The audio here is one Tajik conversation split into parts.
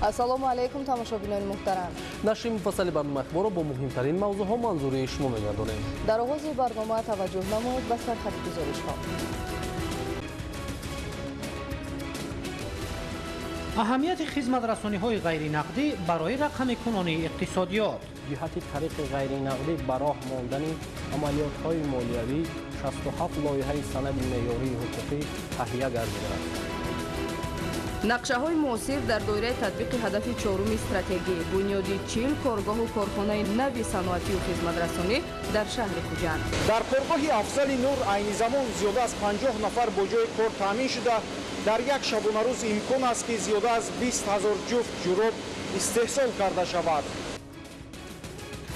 ассалому алайкум тамошобинони муҳтарам. нашри муфассали барнома ахборро бо муҳимтарин мавзӯъҳо манзури шумо мегардонем. дар оғози барнома таваҷҷӯҳ намоед ба сархати гузоришҳо. аҳамияти хизматрасониҳои ғайринақдӣ барои рақамикунонии иқтисодиёт. ҷиҳати тариқи ғайринақдӣ ба роҳ мондани амалиётҳои молиявӣ 67 лоиҳаи санади меъёрии ҳуқуқӣ таҳия гардидааст. нақшаҳои муосир дар доираи татбиқи ҳадафи чоруми стратегӣ бунёди 40 коргоҳу корхонаи нави саноатию хизматрасонӣ дар шаҳри Хуҷанд. дар коргоҳи Афзали Нур айни замон зиёда аз 50 нафар бо ҷои кор таъмин шуда, дар як шабонарӯз имкон аст ки зиёда аз 20 000 ҷуфт ҷуроб истеҳсол карда шавад.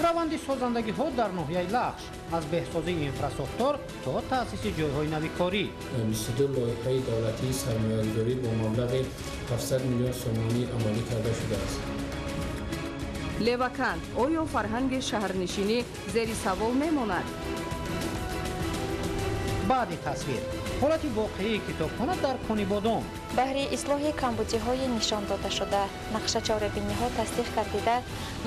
раванди созандагиҳо дар ноҳияи Лахш аз беҳсозии инфраструктур то таъсиси ҷойҳои навикорӣ. 22 лоиҳаи давлатии сармоягузорӣ бо маблағи 700 миллион сомонӣ амалӣ карда шудааст. Леваканд оё фарҳанги шаҳрнишинӣ зери савол мемонад? баъди тасвир ҳолати воқеии китобхона дар Конибодон. баҳри ислоҳи камбудиҳои нишондодашуда нақшачорабиниҳо тасдиқ гардида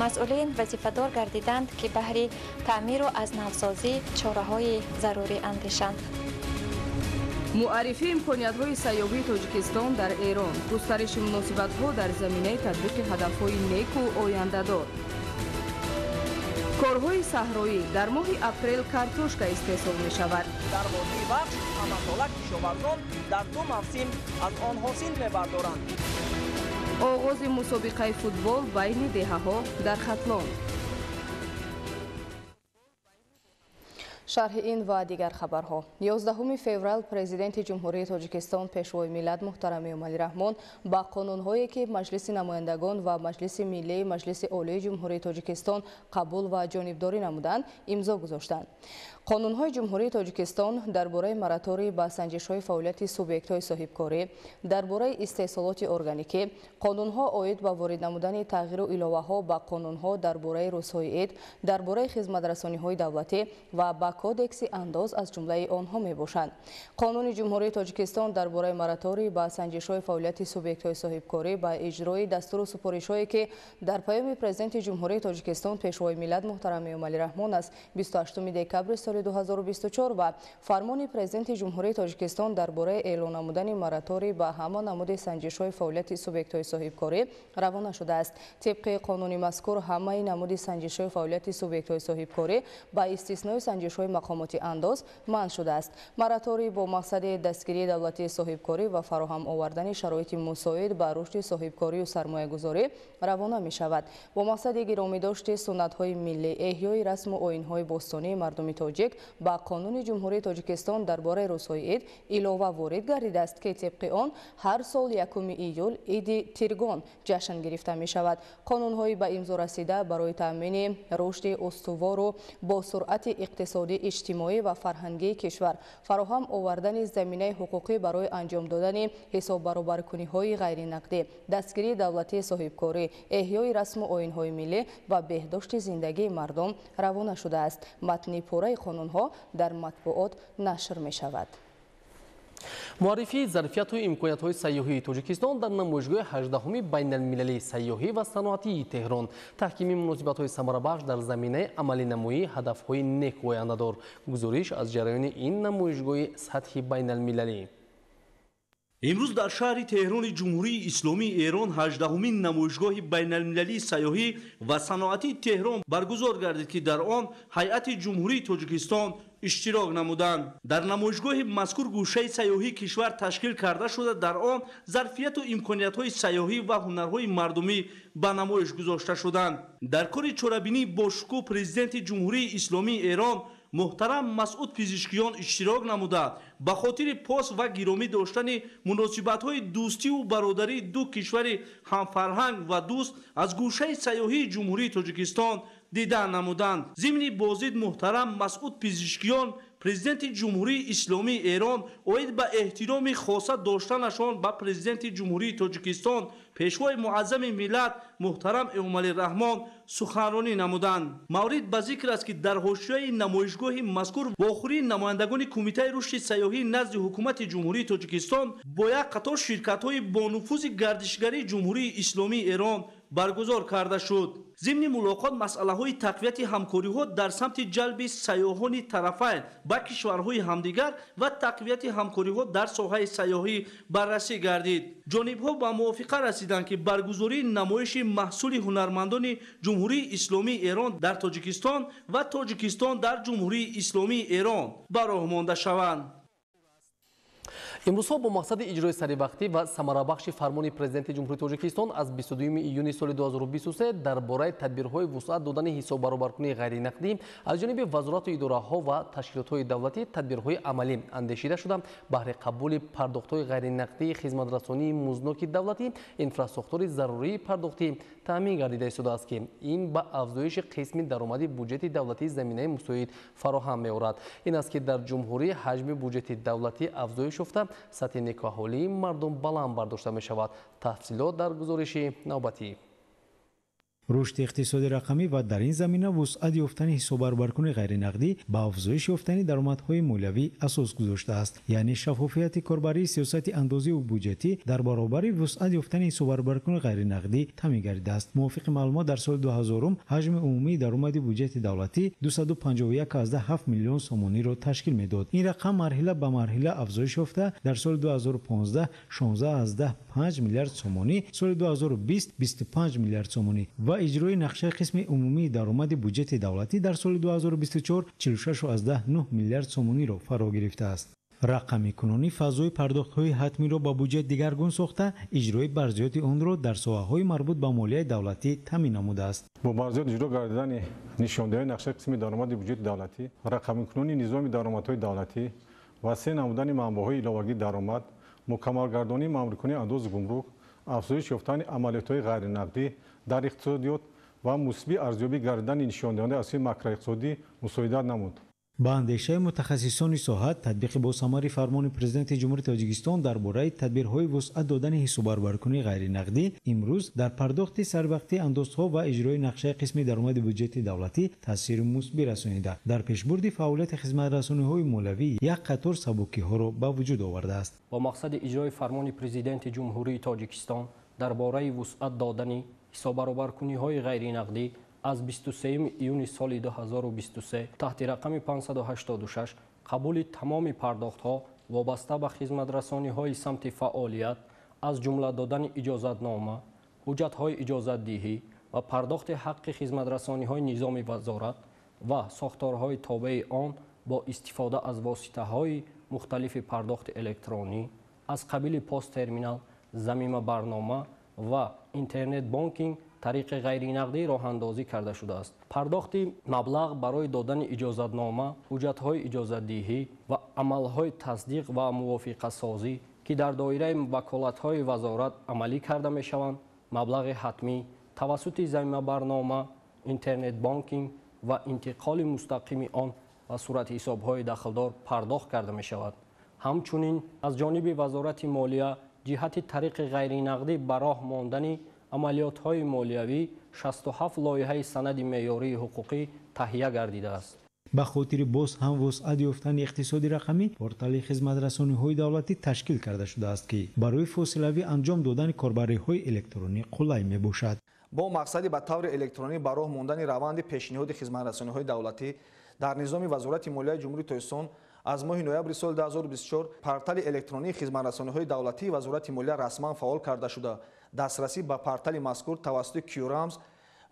масъулин вазифадор гардиданд ки баҳри таъмиру азнавсозӣ чораҳои зарурӣ андешанд. муаррифии имкониятҳои сайёҳии Тоҷикистон дар Эрон, густариши муносибатҳо дар заминаи татбиқи ҳадафҳои неку ояндадор. корҳои саҳроӣ дар моҳи апрел картошка истеҳсол мешавад. дар водии Бахш аматола кишоварзон дар ду мавсим аз он ҳосил мебардоранд. оғози мусобиқаи футбол байни деҳаҳо дар Хатлон. шарҳи ин ва дигар хабарҳо. 11 феврал президенти ҷумҳурии Тоҷикистон пешвои миллат муҳтарам Эмомалӣ Раҳмон ба қонунҳое ки Маҷлиси намояндагон ва Маҷлиси миллии Маҷлиси олии ҷумҳурии Тоҷикистон қабул ва ҷонибдорӣ намуданд, имзо гузоштанд. қонунҳои ҷумҳурии Тоҷикистон дар бораи моратории ба санҷишҳои фаъолияти субъектҳои соҳибкорӣ, дар бораи истеҳсолоти органикӣ, қонунҳо оид ба ворид намудани тағйиру иловаҳо ба қонунҳо дар бораи рӯзҳои Эд, дар бораи хизматрасониҳои давлатӣ ва ба кодекси андоз аз ҷумлаи онҳо мебошанд. қонуни ҷумҳурии Тоҷикистон дар бораи моратории ба санҷишҳои фаъолияти субъектҳои соҳибкорӣ ба иҷрои дастуру супоришҳое ки дар паёми президенти ҷумҳурии Тоҷикистон пешвои миллат муҳтарам Эмомалӣ Раҳмон аз 28 декабри соли 2024 ва фармони президенти ҷумҳурии Тоҷикистон дар бораи эълон намудани моратории ба ҳама намуди санҷишҳои фаъолияти субъектҳои соҳибкорӣ равона шудааст. тибқи қонуни мазкур ҳамаи намуди санҷишҳои фаъолияти субъектҳои соҳибкорӣ ба истиснои санҷишҳои мақомоти андоз манъ шудааст. моратории бо мақсади дастгирии давлатии соҳибкорӣ ва фароҳам овардани шароити мусоид ба рушди соҳибкорию сармоягузорӣ равона мешавад. бо мақсади гиромидошти суннатҳои миллӣ, эҳёи расму оинҳои бостонии мардуми тоҷик ба қонуни ҷумҳурии Тоҷикистон дар бораи рӯзҳои Эд илова ворид гардидааст ки тибқи он ҳар сол 1 июл Иди Тиргон ҷашн гирифта мешавад. қонунҳои ба имзо расида барои таъмини рушди устувору бо суръати иқтисодӣ, иҷтимоӣ ва фарҳангии кишвар, фароҳам овардани заминаи ҳуқуқӣ барои анҷом додани ҳисоббаробаркуниҳои ғайринақдӣ, дастгирии давлатии соҳибкорӣ, эҳёи расму оинҳои миллӣ ва беҳдошти зиндагии мардум равона шудааст. матни пурраи қонунҳо дар матбуот нашр мешавад. муаррифии зарфияту имкониятҳои сайёҳии Тоҷикистон дар намоишгоҳи 18-уми байналмилалии сайёҳӣ ва саноатии Теҳрон, таҳкими муносибатҳои самарабахш дар заминаи амалинамоии ҳадафҳои неку ояндадор. гузориш аз ҷараёни ин намоишгоҳи сатҳи байналмилалӣ. имрӯз дар шаҳри Теҳрони ҷумҳурии Исломии Эрон 18-умин намоишгоҳи байналмилалии сайёҳӣ ва саноатии Теҳрон баргузор гардид ки дар он ҳайати ҷумҳурии Тоҷикистон иштирок намуданд. дар намоишгоҳи мазкур гӯшаи сайёҳии кишвар ташкил карда шуда, дар он зарфияту имкониятҳои сайёҳӣ ва ҳунарҳои мардумӣ ба намоиш гузошта шуданд. дар кори чорабинӣ бо шукӯҳ президенти ҷумҳурии Исломии Эрон муҳтарам Масъуд Пизишкиён иштирок намуда ба хотири пос ва гиромӣ доштани муносибатҳои дӯстиву бародарии ду кишвари ҳамфарҳанг ва дӯст аз гӯшаи сайёҳии ҷумҳурии Тоҷикистон дидан намуданд. зимни бозид муҳтарам Масъуд Пизишкиён президенти ҷумҳурии исломии эрон оид ба эҳтироми хоса доштанашон ба президенти ҷумҳурии тоҷикистон пешвои муаззами миллат муҳтарам эмомалираҳмон суханронӣ намуданд. маврид ба зикр аст ки дар ҳошияи намоишгоҳи мазкур вохӯрии намояндагони кумитаи рушди сайёҳӣ назди ҳукумати ҷумҳурии тоҷикистон бо як қатор ширкатҳои бонуфузи гардишгарии ҷумҳурии исломии эрон баргузор карда шуд. зимни мулоқот масъалаҳои тақвияти ҳамкориҳо дар самти ҷалби сайёҳони тарафайн ба кишварҳои ҳамдигар ва тақвияти ҳамкориҳо дар соҳаи сайёҳӣ баррасӣ гардид. ҷонибҳо ба мувофиқа расиданд ки баргузории намоиши маҳсули ҳунармандони ҷумҳурии исломии эрон дар тоҷикистон ва тоҷикистон дар ҷумҳурии исломии эрон ба роҳ монда шаванд. имрӯзҳо бо мақсади иҷрои саривақтӣ ва самарабахши фармони президенти ҷумҳурии тоҷикистон аз 22 июни соли 2023 дар бораи тадбирҳои вусъат додани ҳисоббаробаркунии ғайринақдӣ аз ҷониби вазорату идораҳо ва ташкилотҳои давлатӣ тадбирҳои амалӣ андешида шуда баҳри қабули пардохтҳои ғайринақдии хизматрасонии музноки давлатӣ инфраструктури зарурии пардохтӣ таъмин гардида истодааст ки ин ба афзоиши қисми даромади буҷети давлатии заминаи мусоид фароҳам меорад. ин аст ки дар ҷумҳурӣ ҳаҷми буҷети давлатӣ афзоиш ёфта сатҳи некуҳолии мардум баланд бардошта мешавад. тафсилот дар гузориши навбатӣ. рушди иқтисоди рақамӣ ва дар ин замина вусъат ёфтани ҳисоббаробаркуни ғайринақдӣ ба афзоиш ёфтани даромадҳои молиявӣ асос гузоштааст, яъне шаффофияти корбарии сиёсати андозиву буҷетӣ дар баробари вусъат ёфтани ҳисоббаробаркуни ғайринақдӣ таъмин гардидааст. мувофиқи маълумот дар соли 2000 ҳаҷми умумии даромади буҷети давлатӣ 251.7 миллион сомониро ташкил медод. ин рақам марҳила ба марҳила афзоиш ёфта дар соли 2015 16.5 миллиард сомонӣ, соли 2020 25 миллиард сомонӣ ва иҷрои нақшаи қисми умумии даромади буҷети давлатӣ дар соли 2024 46.9 миллиард сомониро фаро гирифтааст. рақами кунунӣ фазои пардохтҳои ҳатмиро ба буҷет дигаргун сохта, иҷрои барзиёти онро дар соҳаҳои марбут ба молияи давлатӣ таъмин намудааст. бо барзиёт иҷро гардидани нишондиҳои нақшаи қисми даромади буҷети давлатӣ, рақамикунунӣ низоми даромадҳои давлатӣ, васеъ намудани манбаъҳои иловагии даромад, мукаммалгардонии маъмурикунии андози гумрук, афзоиш ёфтани амалиётҳои ғайринақдӣ дар иқтисодиёт ва мусбӣ арзёбӣ гардидани нишондиҳандаи асоси макроиқтисодӣ мусоидат намуд. ба андешаи мутахассисони соҳа, татбиқи босамари фармони президенти ҷумҳурии тоҷикистон дар бораи тадбирҳои вусъат додани ҳисоббаробаркунии ғайринақдӣ имрӯз дар пардохти сарвақтии андозҳо ва иҷрои нақшаи қисми даромади буҷети давлатӣ таъсири мусбӣ расонида, дар пешбурди фаъолияти хизматрасониҳои молиявӣ як қатор сабукиҳоро ба вуҷуд овардааст. бо мақсади иҷрои фармони президенти ҷумҳурии тоҷикистон дар бораи вусъат додани ҳисоббаробаркуниҳои ғайринақдӣ аз 23 июни соли 2023 таҳти рақами 586 қабули тамоми пардохтҳо вобаста ба хизматрасониҳои самти фаъолият аз ҷумла додани иҷозатнома, ҳуҷҷатҳои иҷозатдиҳӣ ва пардохти ҳаққи хизматрасониҳои низоми вазорат ва сохторҳои тобеи он бо истифода аз воситаҳои мухталифи пардохти электронӣ аз қабили посттерминал, замимабарнома ва интернет банкинг тариқи ғайринақдӣ роҳандозӣ карда шудааст. пардохти маблағ барои додани иҷозатнома, ҳуҷҷатҳои иҷозатдиҳӣ ва амалҳои тасдиқ ва мувофиқасозӣ ки дар доираи ваколатҳои вазорат амалӣ карда мешаванд, маблағи ҳатмӣ тавассути замимабарнома, интернет банкинг ва интиқоли мустақими он ва суратҳисобҳои дахлдор пардохт карда мешавад. ҳамчунин аз ҷониби вазорати молия ҷиҳати тариқи ғайринақдӣ ба роҳ мондани амалиётҳои молиявӣ 67 лоиҳаи санади меъёрии ҳуқуқӣ таҳия гардидааст. ба хотири боз ҳам вусъат ёфтани иқтисоди рақамӣ портали хизматрасониҳои давлатӣ ташкил карда шудааст, ки барои фосилавӣ анҷом додани корбариҳои электронӣ қулай мебошад. бо мақсади ба таври электронӣ ба роҳ мондани раванди пешниҳоди хизматрасониҳои давлатӣ дар низоми вазорати молияи ҷумҳурии тоҷикистон аз моҳи ноябри соли 2024 портали электронии хизматрасониҳои давлатии вазорати молия расман фаъол карда шуда, дастрасӣ ба портали мазкур тавассути QR-рамз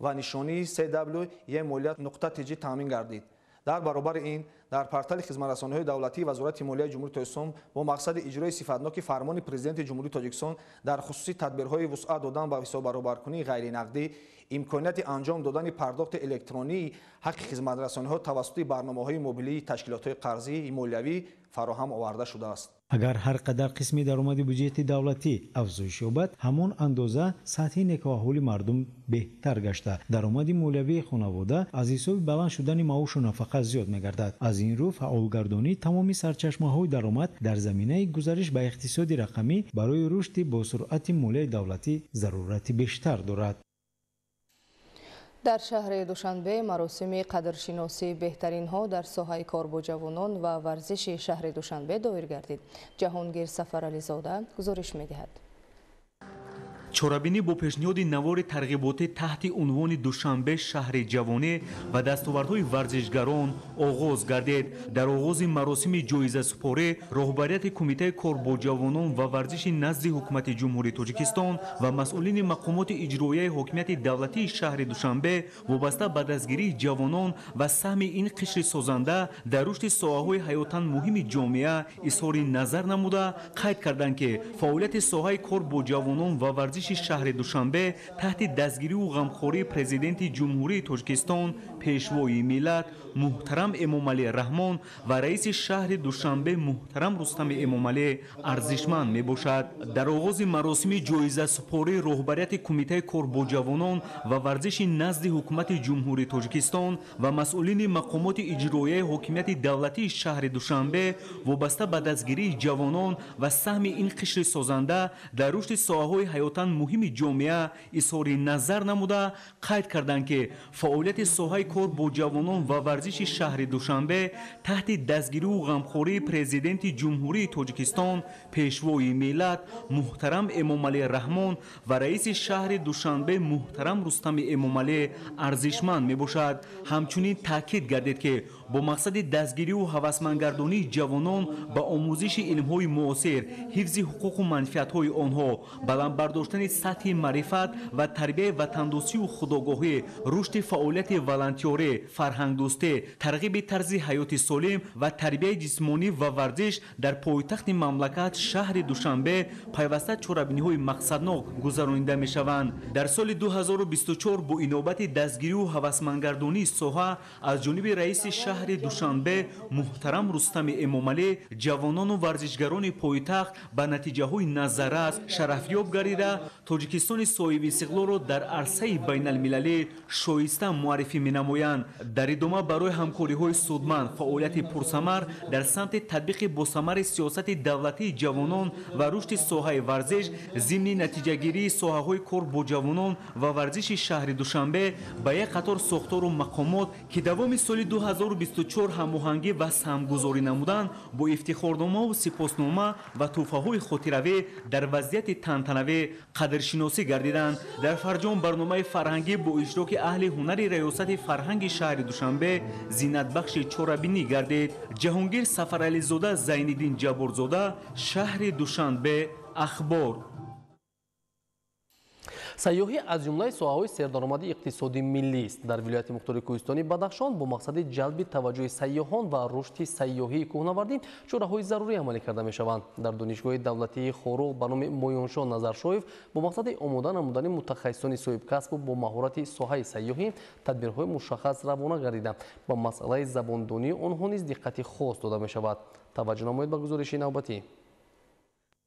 ва нишонии CW.E-молия.tg таъмин гардид. дар баробари ин, дар портали хизматрасониҳои давлатии вазорати молияи ҷумҳурии тоҷикистон бо мақсади иҷрои сифатноки фармони президенти ҷумҳурии тоҷикистон дар хусуси тадбирҳои вусъат додан ба ҳисоббаробаркунии ғайринақдӣ имконияти анҷом додани пардохти электронии ҳаққи хизматрасониҳо тавассути барномаҳои мобилии ташкилотҳои қарзии молиявӣ фароҳам оварда шудааст. агар ҳар қадар қисми даромади буҷети давлатӣ афзоиш ёбад, ҳамон андоза сатҳи некоаҳволи мардум беҳтар гашта, даромади молиявии хонавода аз ҳисоби баланд шудани маошу нафақа зиёд мегардад. Аз ин рӯ фаъолгардонии тамоми сарчашмаҳои даромад дар заминаи гузариш ба иқтисоди рақамӣ барои рушди босуръати молияи давлатӣ зарурати бештар дорад. дар шаҳри душанбе маросими қадршиносии беҳтаринҳо дар соҳаи кор бо ҷавонон ва варзиши шаҳри душанбе доир гардид. ҷаҳонгир Сафарализода гузориш медиҳад. чорабинӣ бо пешниҳоди навори тарғиботӣ таҳти унвони душанбе шаҳри ҷавонӣ ва дастовардҳои варзишгарон оғоз гардид. дар оғози маросими ҷоизасупорӣ роҳбарияти кумитаи кор бо ҷавонон ва варзиши назди ҳукумати ҷумҳурии Тоҷикистон ва масъулини мақомоти иҷроияи ҳокимияти давлатии шаҳри Душанбе вобаста ба дастгирии ҷавонон ва саҳми ин қишри созанда дар рушди соҳаҳои ҳаётан муҳими ҷомеа изҳори назар намуда қайд карданд, ки фаъолияти соҳаи кор бо ҷавонон ва варзиши шаҳри Душанбе таҳти дастгирию ғамхории президенти ҷумҳурии Тоҷикистон, пешвои миллат муҳтарам Эмомалӣ Раҳмон ва раиси шаҳри Душанбе муҳтарам Рустами Эмомалӣ арзишманд мебошад. дар оғози маросими ҷоизасупорӣ роҳбарияти кумитаи кор бо ҷавонон ва варзиши назди ҳукумати ҷумҳурии Тоҷикистон ва масъулини мақомоти иҷроияи ҳокимияти давлатии шаҳри Душанбе вобаста ба дастгирии ҷавонон ва саҳми ин қишри созанда дар рушди соҳаҳои ҳаётан муҳими ҷомеа изҳори назар намуда қайд карданд, ки фаъолияти соҳаи кор бо ҷавонон ва варзиши шаҳри Душанбе таҳти дастгирию ғамхории президенти ҷумҳурии Тоҷикистон, пешвои миллат муҳтарам Эмомалӣ Раҳмон ва раиси шаҳри Душанбе муҳтарам Рустами Эмомалӣ арзишманд мебошад. ҳамчунин таъкид гардид, ки бо мақсади дастгирию ҳавасмандгардонии ҷавонон ба омӯзиши илмҳои муосир, ҳифзи ҳуқуқу манфиатҳои онҳо, баландбардоштани сатҳи маърифат ва тарбияи ватандӯстию худогоҳӣ, рушди фаъолияти волонтёрӣ, фарҳангдӯстӣ, тарғиби тарзи ҳаёти солим ва тарбияи ҷисмонӣ ва варзиш дар пойтахти мамлакат шаҳри Душанбе пайваста чорабиниҳои мақсаднок гузаронида мешаванд. дар соли 2024 бо инобати дастгирию ҳавасмандгардонии соҳа аз ҷониби раиси шаҳри Душанбе муҳтарам Рустами Эмомалӣ ҷавонону варзишгарони пойтахт ба натиҷаҳои назаррас шарафёб гардида Тоҷикистони соҳиби истиқлолро дар арсаи байналмилалӣ шоиста муаррифӣ менамоянд. дар идома барои ҳамкориҳои судманд, фаъолияти пурсамар дар самти татбиқи босамари сиёсати давлатии ҷавонон ва рушди соҳаи варзиш зимни натиҷагирии соҳаҳои кор бо ҷавонон ва варзиши шаҳри Душанбе ба як қатор сохтору мақомот, ки давоми соли 2024 ҳамоҳангӣ ва саҳмгузорӣ намуданд, бо ифтихорномаву сипоснома ва тӯҳфаҳои хотиравӣ дар вазъияти тантанавӣ қадршиносӣ гардиданд. дар фарҷом барномаи фарҳангӣ бо иштироки аҳли ҳунари раёсати фарҳанги шаҳри Душанбе зинатбахши чорабинӣ гардид. ҷаҳонгир Сафарализода, Зайниддин Ҷаборзода, шаҳри Душанбе, ахбор. сайёҳӣ аз ҷумлаи соҳаҳои сердаромади иқтисоди миллист. дар вилояти мухтори Кӯҳистони Бадахшон бо мақсади ҷалби таваҷҷӯҳи сайёҳон ва рушди сайёҳии кӯҳнавардӣ чораҳои зарурӣ амалӣ карда мешаванд. дар донишгоҳи давлатии Хоруғ ба номи Моёншоҳ Назаршоев бо мақсади омода намудани мутахассисони соҳибкасбу бо маҳорати соҳаи сайёҳӣ тадбирҳои мушаххас равона гардида ба масъалаи забондонии онҳо низ диққати хос дода мешавад. таваҷҷӯҳ намоед ба гузориши навбатӣ.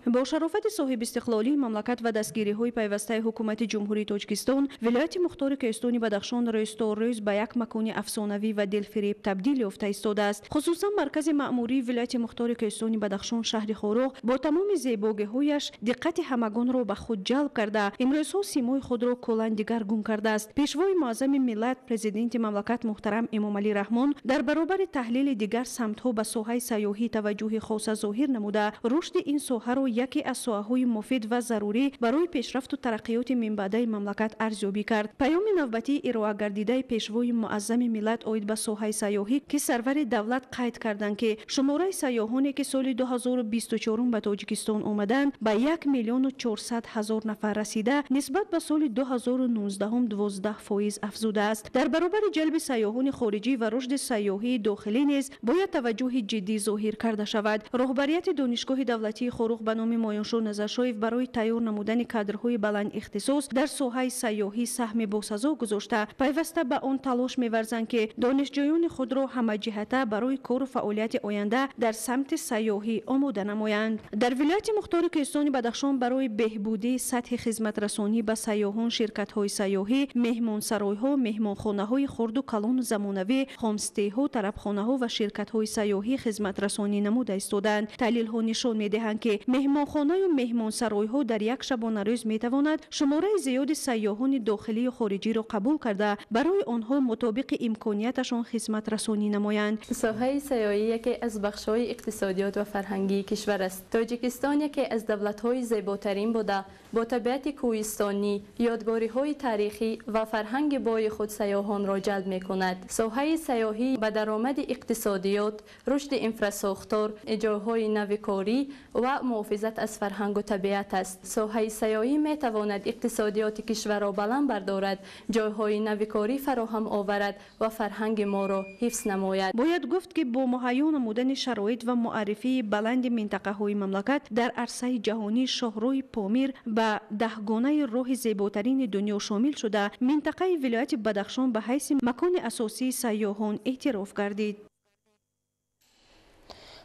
бо шарофати соҳибистиқлолии мамлакат ва дастгириҳои пайвастаи ҳукумати ҷумҳурии Тоҷикистон, вилояти мухтори Кӯҳистони Бадахшон рӯзторӯз ба як макони афсонавӣ ва дилфиреб табдил ёфта истодааст. хусусан маркази маъмурии вилояти мухтори Кӯҳистони Бадахшон шаҳри Хоруғ бо тамоми зебогиҳояш диққати ҳамагонро ба худ ҷалб карда, имрӯзҳо симои худро кулан дигаргун кардааст. пешвои муаззами миллат, президенти мамлакат муҳтарам Эмомалӣ Раҳмон дар баробари таҳлили дигар самтҳо ба соҳаи сайёҳӣ таваҷҷӯҳи хоса зоҳир намуда, рушди ин соҳаро яке аз соҳаҳои муфид ва зарурӣ барои пешрафту тараққиёти минбаъдаи мамлакат арзёбӣ кард. паёми навбатии ироагардидаи пешвои муаззами миллат оид ба соҳаи сайёҳӣ, ки сарвари давлат қайд карданд, ки шумораи сайёҳоне, ки соли 2024 ба Тоҷикистон омаданд, ба 1,400,000 нафар расида, нисбат ба соли 2019 12% афзудааст. дар баробари ҷалби сайёҳони хориҷӣ ва рушди сайёҳии дохилӣ низ бояд таваҷҷӯҳи ҷиддӣ зоҳир карда шавад. роҳбарияти донишгоҳи давлатии Хоруғ ба برنامه مایانشو نظرشایف برای تیار نمودن کادرهای بلند اختصاص در ساحه سیاحی سهم باسزا گذاشته پیوسته به آن تلاش می‌ورزند که دانشجویان خود را همه جهته برای کار و فعالیت آینده در سمت سیاحی آماده نمایند. در ولایت مختار کوهستان بدخشان برای بهبودی سطح خدمت رسانی به سیاحان شرکت‌های سیاحی، مهمانسرای‌ها، مهمانخانه‌های خرد و کلان زمانوی، هامستی‌ها، طربخانه‌ها و شرکت‌های سیاحی خدمت رسانی نموده ایستادند. تحلیل‌ها نشان می‌دهند که مهمانخانه و مهمانسرای‌ها در یک شبانه روز می‌تواند شماره زیاد سیاحان داخلی و خارجی را قبول کرده برای آنها مطابق امکانیتشان خدمت رسانی نمایند. ساحه سیاحی یکی از بخش‌های اقتصادیات و فرهنگی کشور است. تاجیکستان یکی از دولت‌های زیباترین بوده، با طبیعت کوهستانی، یادگاری‌های تاریخی و فرهنگ بای خود سیاحان را جلب می‌کند. ساحه سیاحی به درآمد اقتصادیات، رشد انفراساختور، جاهای نوکاری و محافظت از فرهنگ و طبیعت است. ساحه سیاحی می‌تواند اقتصادیات کشور را بلند بردارد، جاهای نوکاری فراهم آورد و فرهنگ ما را حفظ نماید. باید گفت که با مهیا نمودن شرایط و معرفی بلند منطقه‌های مملکت در عرصه جهانی شاهروی پامیر به دهگانه راه زیباترین دنیا شامل شده، منطقه ولایت بدخشان به حیث مکان اساسی سیاحان اعتراف گردید.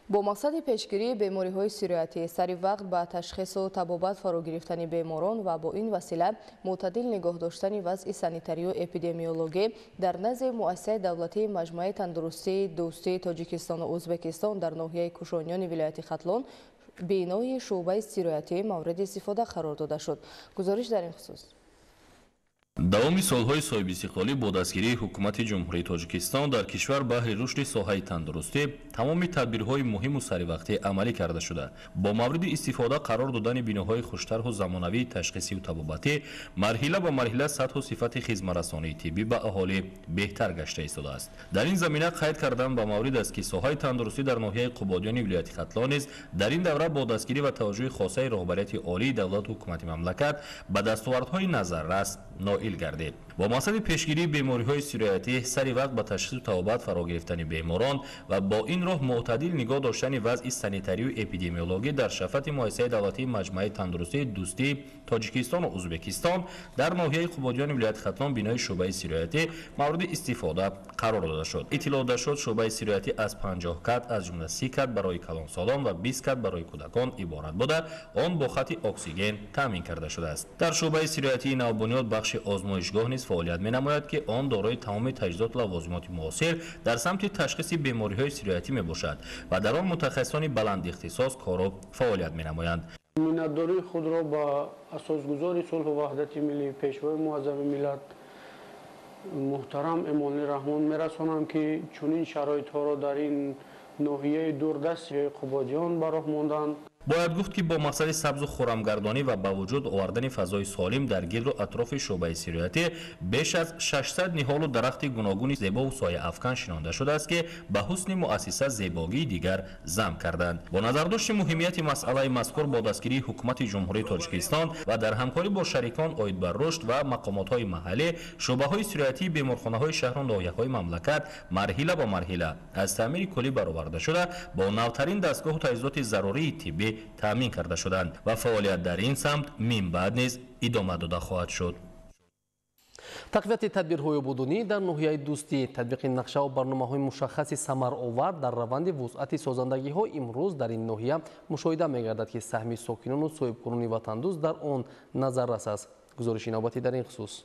با مقصد پیشگیری بیماری‌های سیریاتی سری وقت به تشخیص و طبابت فرا گرفتن بیماران و با این وسیله معتدل نگاه داشتن وضع سانیتری و اپیدمیولوژی در نزد مؤسسه دولتی مجموعه تندرستی دوستی تاجیکستان و ازبکستان در ناحیه کوشانیان ولایت ختلون بینای شعبه سیریاتی مورد استفاده قرار داده شد. گزارش در این خصوص. давоми солҳои соҳиби истиқлолӣ бо дастгирии ҳукумати ҷумҳурии тоҷикистон дар кишвар баҳри рушди соҳаи тандурустӣ тамоми тадбирҳои муҳиму саривақтӣ амалӣ карда шуда бо мавриди истифода қарор додани биноҳои хуштарҳу замонавии ташхисию табобатӣ марҳила ба марҳила сатҳу сифати хизматрасонии тиббӣ ба аҳолӣ беҳтар гашта истодааст. дар ин замина қайд кардан ба маврид аст ки соҳаи тандурустӣ дар ноҳияи қубодиёни вилояти хатлон низ дар ин давра бо дастгирӣ ва таваҷҷӯҳи хосаи роҳбарияти олии давлату ҳукумати мамлакат ба дастовардҳои назаррас ноил гардид. با مقصد پیشگیری بیماری‌های سیریاتی سری وقت با تشخیص و طبابت فرا گرفتن بیماران و با این راه معتدل نگاه داشتن وضع سانیتری و اپیدمیولوژی در شفت مؤسسه دولتی مجموعه تندرستی دوستی تاجیکستان و ازبکستان در ناحیه قبادیان ولایت ختلان بینای شعبه سیریاتی مورد استفاده قرار داده شد. اطلاع داده شد شعبه سیریاتی از 50 کت از جمله 30 کت برای کلانسالان و 20 کت برای کودکان عبارت بوده، آن با خط اکسیژن تامین کرده شده است. در شعبه سیریاتی نوبنیاد بخش آزمایشگاه نیز فعالیت می‌نماید که آن دارای تمام تجهیزات و لوازمات معاصر در سمت تشخیص بیماری‌های سیریاتی میباشد و در آن متخصصان بلند اختصاص کار و فعالیت می‌نمایند. مینتداری خود را با اساسگذار صلح و وحدت ملی پیشوای معظم ملت محترم امامی رحمان میرسانم که چنین شرایط‌ها را در این ناحیه دوردست قبادیان به راه ماندند. باید گفت که با مقصد سبز و خرمگردانی و با وجود آوردن فضای سالم در گرد و اطراف شعبه سیریاتی بیش از 600 نهال و درخت گوناگون زیبا و سایه افکن شناخته شده است که به حسن مؤسسه زیبایی دیگر ضم کردند. با نظرداشت مهمیت مسئله مذکور با دستگیری حکومت جمهوری تاجیکستان و در همکاری با شریکان عاید بر رشد و مقامات‌های محلی، شعبه‌های سیریاتی بیمارخانه‌های شهر و ناحیه‌های مملکت مرحله به مرحله از تعمیر کلی برآورده شده با نوترین دستگاه و تجهیزات ضروری طبی تامین کرده شدند و فعالیت در این سمت من بعد نیز ادامه داده خواهد شد. تقویت تدبیرهای بدونی در ناحیه دوستی، تطبیق نقشه و برنامه‌های مشخص ثمرآور در روند وسعت سازندگی‌ها امروز در این ناحیه مشاهده می‌گردد که سهم ساکنان و صاحبکاران وطندوست در آن نظررس است. گزارش نوبتی در این خصوص.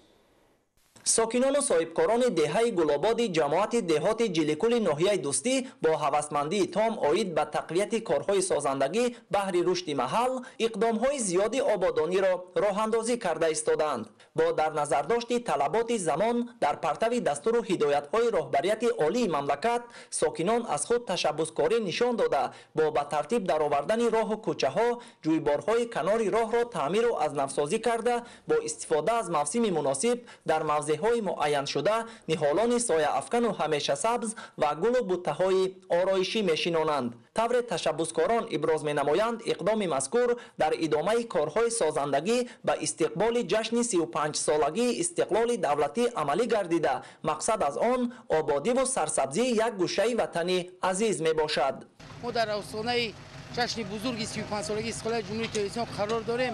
ساکنان و صاحبکاران دهه گلاباد جماعت دهات جلیکل ناحیه دوستی با هوسمندی تام عاید به تقویت کارهای سازندگی بهر رشد محل اقدامهای زیادی آبادانی را راهاندازی کرده ایستادند. با در نظر داشت طلبات زمان در پرتو دستور و هدایت‌های راهبریت عالی مملکت، ساکنان از خود تشبثکاری نشان داده با به ترتیب درآوردن راه و کوچه‌ها، جویبارهای کنار راه را تعمیر و از نوسازی کرده با استفاده از موسم مناسب در موضع‌های معین شده نهالان سایه افکن و همیشه سبز و گل و بوته‌های آرایشی می‌شنانند. طور تشبثکاران ابراز می‌نمایند اقدام مذکور در ادامه کارهای سازندگی به استقبال جشن 35 سالگی استقلال دولتی عملی گردیده، مقصد از آن آبادی و سرسبزی یک گوشه وطن عزیز می باشد. ما در آستانه جشن بزرگ 35 سالگی استقلال جمهوری تاجیکستان قرار داریم.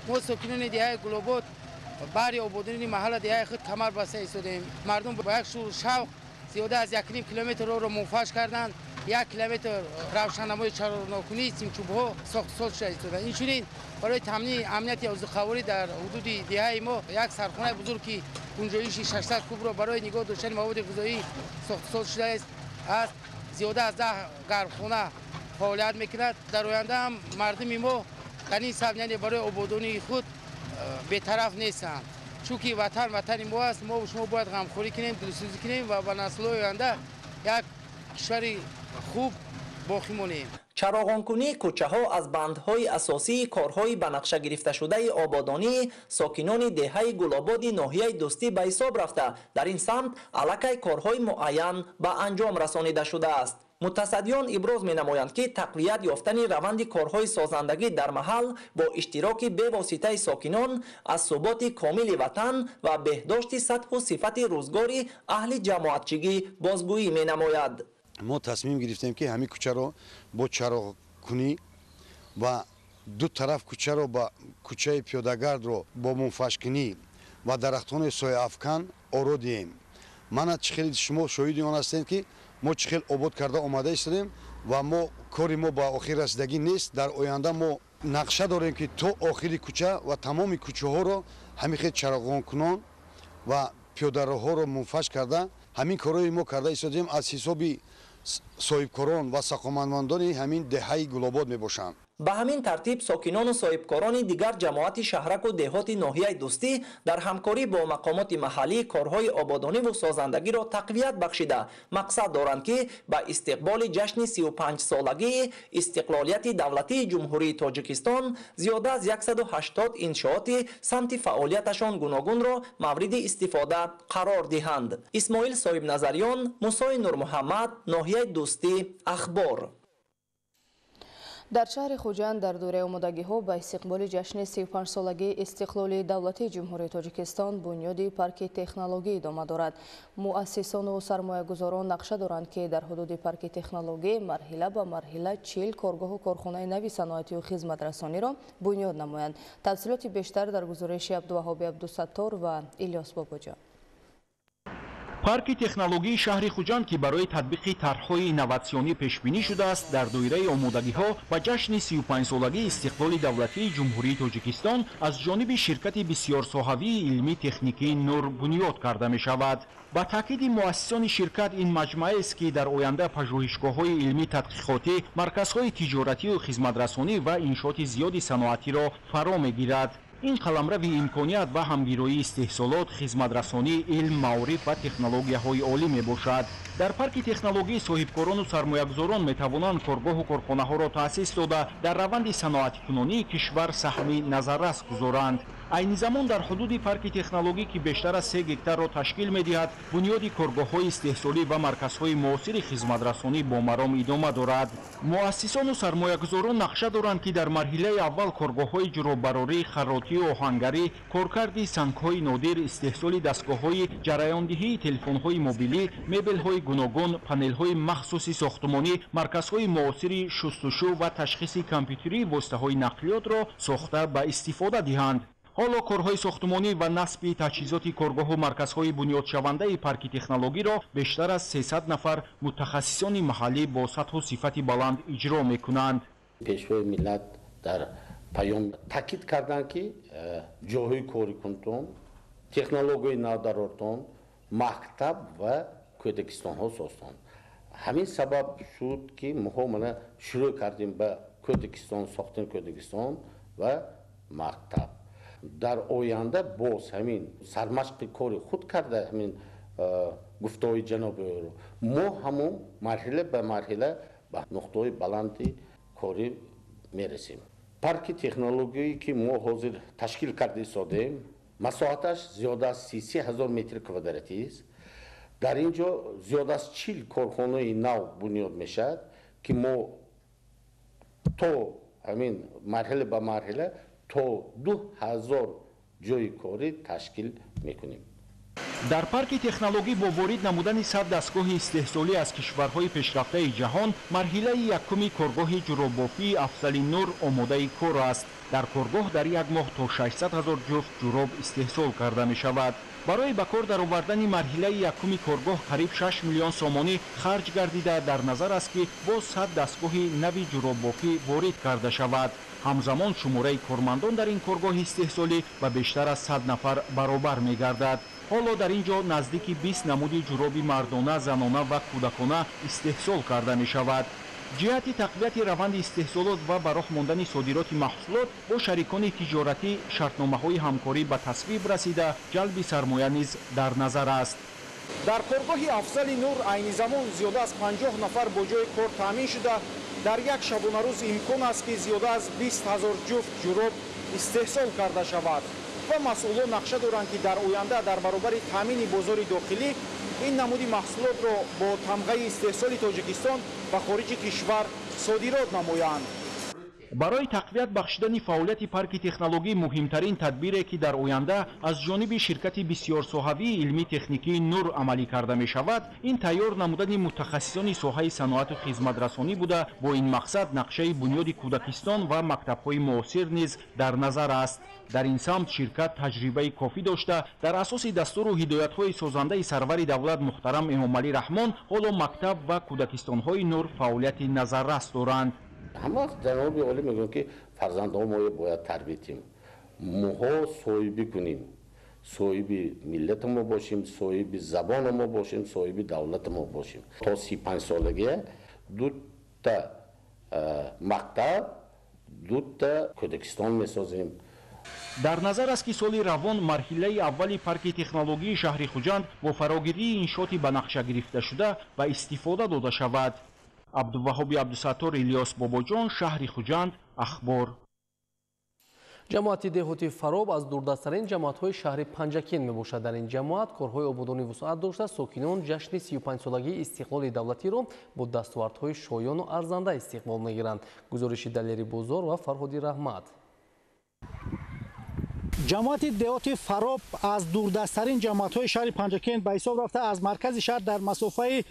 ما ساکنان دهه گلاباد برای آبادانی محل دهه خود کمر بسته ایستادیم. مردم با یک شور شوق زیاده از 1.5 کیلومتر راه را منفعش کردند. 1 کیلومتر روشنایی چهارراهی سیمچوب‌ها ساخت شده ایستادند. اینچنین برای تامین امنیت عضوخواری در حدود دهه ما یک سرخانه بزرگ که گنجایش 600 کوب را برای نگاه داشتن مواد غذایی ساخت شده است. زیاده از 10 گرمخانه فعالیت میکند. در آینده هم مردم ما در این سبزیجات برای آبادانی خود بی‌طرف نیستند. چونکه وطن ما است. ما و شما باید غمخوری کنیم، دلسوزی کنیم و به نسل‌های آینده یک کشور خوب باقی مانیم. چراغانکنی کوچه‌ها از بندهای اساسی کارهای به نقشه گرفته شده آبادانی ساکنان دهه گلاباد ناحیه دوستی به حساب رفته در این سمت الکی کارهای معین به انجام رسانیده شده است. متصدیان ابراز می‌نمایند که تقویت یافتن روند کارهای سازندگی در محل با اشتراک بواسطه ساکنان از ثبات کامل وطن و بهداشت سطح و صفت روزگاری اهل جماعتچگی بازگویی می‌نماید. ما تصمیم گرفتیم که همین کوچه رو با چراغ‌کنی و دو طرف کوچه رو با کوچه پیاده‌گرد رو با منفعش‌کنی و درختان سایه افکن آرودیم. من چخیل شما شاهد آن هستید که ما چخیل آباد کرده آماده ایستادیم و ما کاری ما با آخر رسیدگی نیست. در آینده ما نقشه داریم که تا آخری کوچه و تمام کوچه ها رو همین چراغان کنان و پیاده ها رو منفعش کرده همین کارهای ما کرده ایستادیم. از حسابی صاحبکاران و ساختمانمندان همین دهه گلاباد میباشند. به همین ترتیب ساکنان و صاحبکاران دیگر جماعت شهرک و دهات ناحیه دوستی در همکاری با مقامات محلی کارهای آبادانی و سازندگی را تقویت بخشیده مقصد دارند که به استقبال جشن 35 سالگی استقلالیت دولتی جمهوری تاجیکستان زیاده از 180 انشاءات سمت فعالیتشان گوناگون را مورد استفاده قرار دهند. اسماعیل صاحب نظریان، موسی نور محمد، ناحیه دوستی، اخبار. در شهر خوجند در دوره آمادگی‌ها به استقبال جشن 35 سالگی استقلال دولتی جمهوری تاجیکستان بنیاد پارک تکنولوژی ادامه دارد. مؤسسان و سرمایه‌گذاران نقشه دارند که در حدود پارک تکنولوژی مرحله به مرحله 40 کارگاه و کارخانه نوی صنعتی و خدمت‌رسانی را بنیاد نمایند. تفصیلات بیشتر در گزارش عبدالوهاب عبدالستار و الیاس باباجان. پارک تکنولوژی شهر خوجند که برای تطبیق طرح‌های اینوواسیونی پیش‌بینی شده است در دوره آمادگی‌ها و جشن 35 سالگی استقلال دولتی جمهوری تاجیکستان از جانب شرکت بسیار ساحوی علمی تکنیکی نور بنیاد کرده می‌شود. با تاکید مؤسسان شرکت این مجموعه است که در آینده پژوهشگاه‌های علمی تحقیقاتی، مرکزهای تجارتی و خدمت‌رسانی و انشاءات زیادی صنعتی را فرا می‌گیرد. این قلمرو امکانیت و همگیری استحصالات، خدمت‌رسانی، علم، معارف و تکنولوژی‌های عالی میباشد. در پارک تکنولوژی صاحبکاران و سرمایه‌گذاران میتوانند کارگاه و کارخانه‌ها را تأسیس داده در روند صنعتی‌کنی کشور سهم نظررس گذارند. عین زمان در حدود پارک تکنولوژی که بیشتر از 3 گکتار را تشکیل می‌دهد، بنیاد کارگاه‌های استحصالی و مرکزهای معاصر خدمت‌رسانی با مرام ادامه دارد. مؤسسان و سرمایه‌گذاران نقشه دارند که در مرحله اول کارگاه‌های جورابراری، خراطی و آهنگری، کارکردی سنگ‌های نادر، استحصال دستگاه‌های جریاندهی تلفن‌های موبیلی، مبل‌های گوناگون، پانل‌های مخصوصی ساختمانی، مرکزهای معاصر شستشو و تشخیص کامپیوتری واسطه‌های نقلیات را ساخته به استفاده دهند. حالا کارهای ساختمانی و نصب تجهیزات کارگاه و مرکزهای بنیادشونده پارک تکنولوژی را بیشتر از 300 نفر متخصصان محلی با سطح و صفت بلند اجرا می‌کنند. پیشوای ملت در پیام تاکید کردند که جاهای کاری کنتون، تکنولوژی نادراتون، مکتب و کودکستان‌ها ساختند. همین سبب شد که ما شروع کردیم به کودکستان ساختن کودکستان و مکتب. در آینده باز همین سرمشق کاری خود کرده همین گفتهای جناب رو ما همون مرحله به مرحله به نقطه بلندی کاری میرسیم. پارک تکنولوژی که ما حاضر تشکیل کرده سادیم مساحتش زیاده از 33,000 متر کвадрати است. در اینجا زیاده از 40 کارخانه نو بنیاد میشد که ما تو همین مرحله به مرحله تا 2000 جای کاری تشکیل میکنیم. дар парки технологӣ бо ворид намудани 100 дастгоҳи истеҳсолӣ аз кишварҳои пешрафтаи ҷаҳон марҳилаи якуми коргоҳи ҷуроббофии Афзали Нур омодаи кор аст. дар коргоҳ дар як моҳ то 600 000 ҷуфт ҷуроб истеҳсол карда мешавад. барои ба кор даровардани марҳилаи якуми коргоҳ қариб 6 миллион сомонӣ харҷ гардида, дар назар аст ки боз 100 дастгоҳи нави ҷуроббофӣ ворид карда шавад. ҳамзамон шумораи кормандон дар ин коргоҳи истеҳсолӣ ба бештар аз 100 нафар баробар мегардад. ҳоло дар ин ҷо наздики 20 намуди ҷуроби мардона, занона ва кӯдакона истеҳсол карда мешавад. ҷиҳати тақвияти раванди истеҳсолот ва ба роҳ мондани содироти маҳсулот бо шарикони тиҷоратӣ шартномаҳои ҳамкорӣ ба тасвиб расида, ҷалби сармоя низ дар назар аст. дар коргоҳи Афзали Нур айни замон зиёда аз 50 нафар бо ҷои кор таъмин шуда, дар як шабонарӯз имкон аст ки зиёда аз 20 000 ҷуфт ҷуроб истеҳсол карда шавад. ва масъулон нақша доранд ки дар оянда дар баробари таъмини бозори дохилӣ ин намуди маҳсулотро бо тамғаи истеҳсоли Тоҷикистон ба хориҷи кишвар содирот намоянд. барои тақвият бахшидани фаъолияти парки технологӣ муҳимтарин тадбире ки дар оянда аз ҷониби ширкати бисёрсоҳавии илмӣ техникии Нур амалӣ карда мешавад, ин тайёр намудани мутахассисони соҳаи саноату хизматрасонӣ буда, бо ин мақсад нақшаи бунёди кӯдакистон ва мактабҳои муосир низ дар назар аст. дар ин самт ширкат таҷрибаи кофӣ дошта, дар асоси дастуру ҳидоятҳои созандаи сарвари давлат муҳтарам Эмомалӣ Раҳмон, ҳоло мактаб ва кӯдакистонҳои Нур фаъолияти назаррас доранд. ҳама вақт ҷаноби олӣ мегӯям ки фарзандҳо мо бояд тарбиятим, моҳо соҳиби кунем, соҳиби миллати мо бошем, соҳиби забони мо бошем, соҳиби давлати мо бошем. то 35 солагия дута мактаб, дута кӯдакистон месозем. дар назар аст ки соли равон марҳилаи аввали парки технологии шаҳри Хуҷанд бо фарогирии иншоти ба нақша гирифташуда ба истифода дода шавад. абдуваҳоби абдусаттор, Илёс Бобоҷон, шаҳри Хуҷанд, ахбор. ҷамоати деҳоти Фароб аз дурдастарин ҷамоатҳои шаҳри Панҷакен мебошад. дар ин ҷамоат корҳои ободонӣ вусъат дошта, сокинон ҷашни 35-солагии истиқлоли давлатиро бо дастовардҳои шоёну арзанда истиқбол мегиранд. гузориши Далери Бозор ва Фарҳоди Раҳмат. ҷамоати деҳоти Фароб аз дурдастарин ҷамоатҳои шаҳри Панҷакен ба ҳисоб рафта, аз маркази шаҳр дар масофаи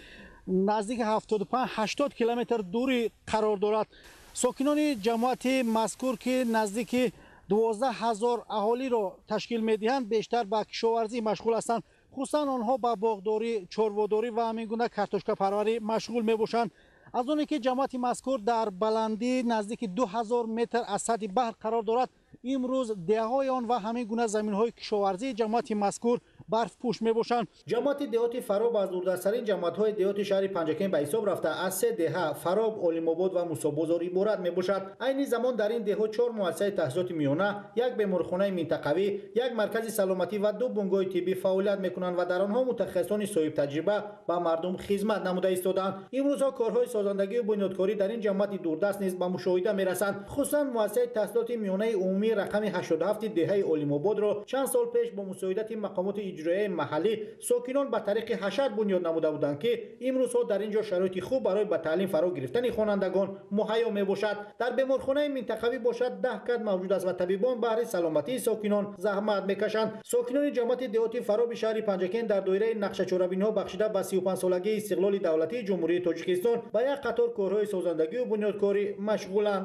наздики 75-80 километр дурӣ қарор дорад. сокинони ҷамоати мазкур ки наздики 12 000 аҳолиро ташкил медиҳанд, бештар ба кишоварзӣ машғул ҳастанд. хусусан онҳо ба боғдорӣ, чорводорӣ ва ҳамин гуна картошкапарварӣ машғул мебошанд. аз оне ки ҷамоати мазкур дар баландӣ наздики 2000 метр аз сатҳи баҳр қарор дорад, имрӯз деҳаҳои он ва ҳамин гуна заминҳои кишоварзии ҷамоати мазкур барфпӯш мебошанд. ҷамоати деҳоти Фароб аз дурдастарин ҷамоатҳои деҳоти шаҳри Панҷакен ба ҳисоб рафта, аз се деҳа Фароб, Олимобод ва Мусобозор иборат мебошад. айни замон дар ин деҳо 4 муассисаи таҳсилоти миёна, як беморхонаи минтақавӣ, як маркази саломатӣ ва 2 бунгоҳи тиббӣ фаъолият мекунанд ва дар онҳо мутахассисони соҳибтаҷриба ба мардум хизмат намуда истодаанд. имрӯзҳо корҳои созандагию бунёдкорӣ дар ин ҷамоати дурдаст низ ба мушоҳида мерасанд. хусусан муассисаи таҳсилоти миёнаи умумии рақами 87 деҳаи Олимободро чанд сол пеш бо мусоидати мақомоти иҷроияи маҳаллӣ сокинон ба тариқи ҳашар бунёд намуда буданд ки имрӯзҳо дар ин ҷо шароити хуб барои ба таълим фаро гирифтани хонандагон муҳайё мебошад. дар беморхонаи минтақавӣ бошад 10 кад мавҷуд аст ва табибон баҳри саломатии сокинон заҳмат мекашанд. сокинони ҷамоати деҳоти Фароби шаҳри Панҷакен дар доираи нақшачорабиниҳо бахшида ба 35-солагии истиқлоли давлатии ҷумҳурии Тоҷикистон ба як қатор корҳои созандагию бунёдкорӣ машғуланд.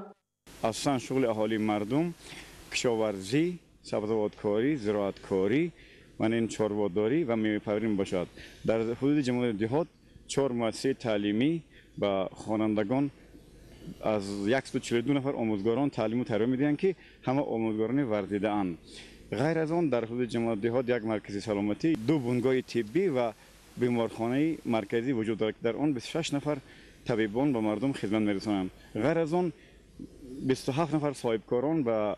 асосан шуғли аҳолии мардум кишоварзӣ, сабзавоткорӣ, зироаткорӣ ва ин чорводорӣ ва мевапарварӣ мебошад. дар ҳудуди ҷамоати деҳот 4 муассисаи таълимӣ ба хонандагон аз 142 нафар омӯзгорон таълиму тарбия медиҳанд ки ҳама омӯзгорони варзидаанд. ғайр аз он дар ҳудуди ҷамоати деҳот як маркази саломатӣ, 2 бунгоҳи тиббӣ ва беморхонаи марказӣ вуҷуд дорад ки дар он 26 нафар табибон ба мардум хизмат мерасонанд. ғайр аз он 27 нафар соҳибкорон ба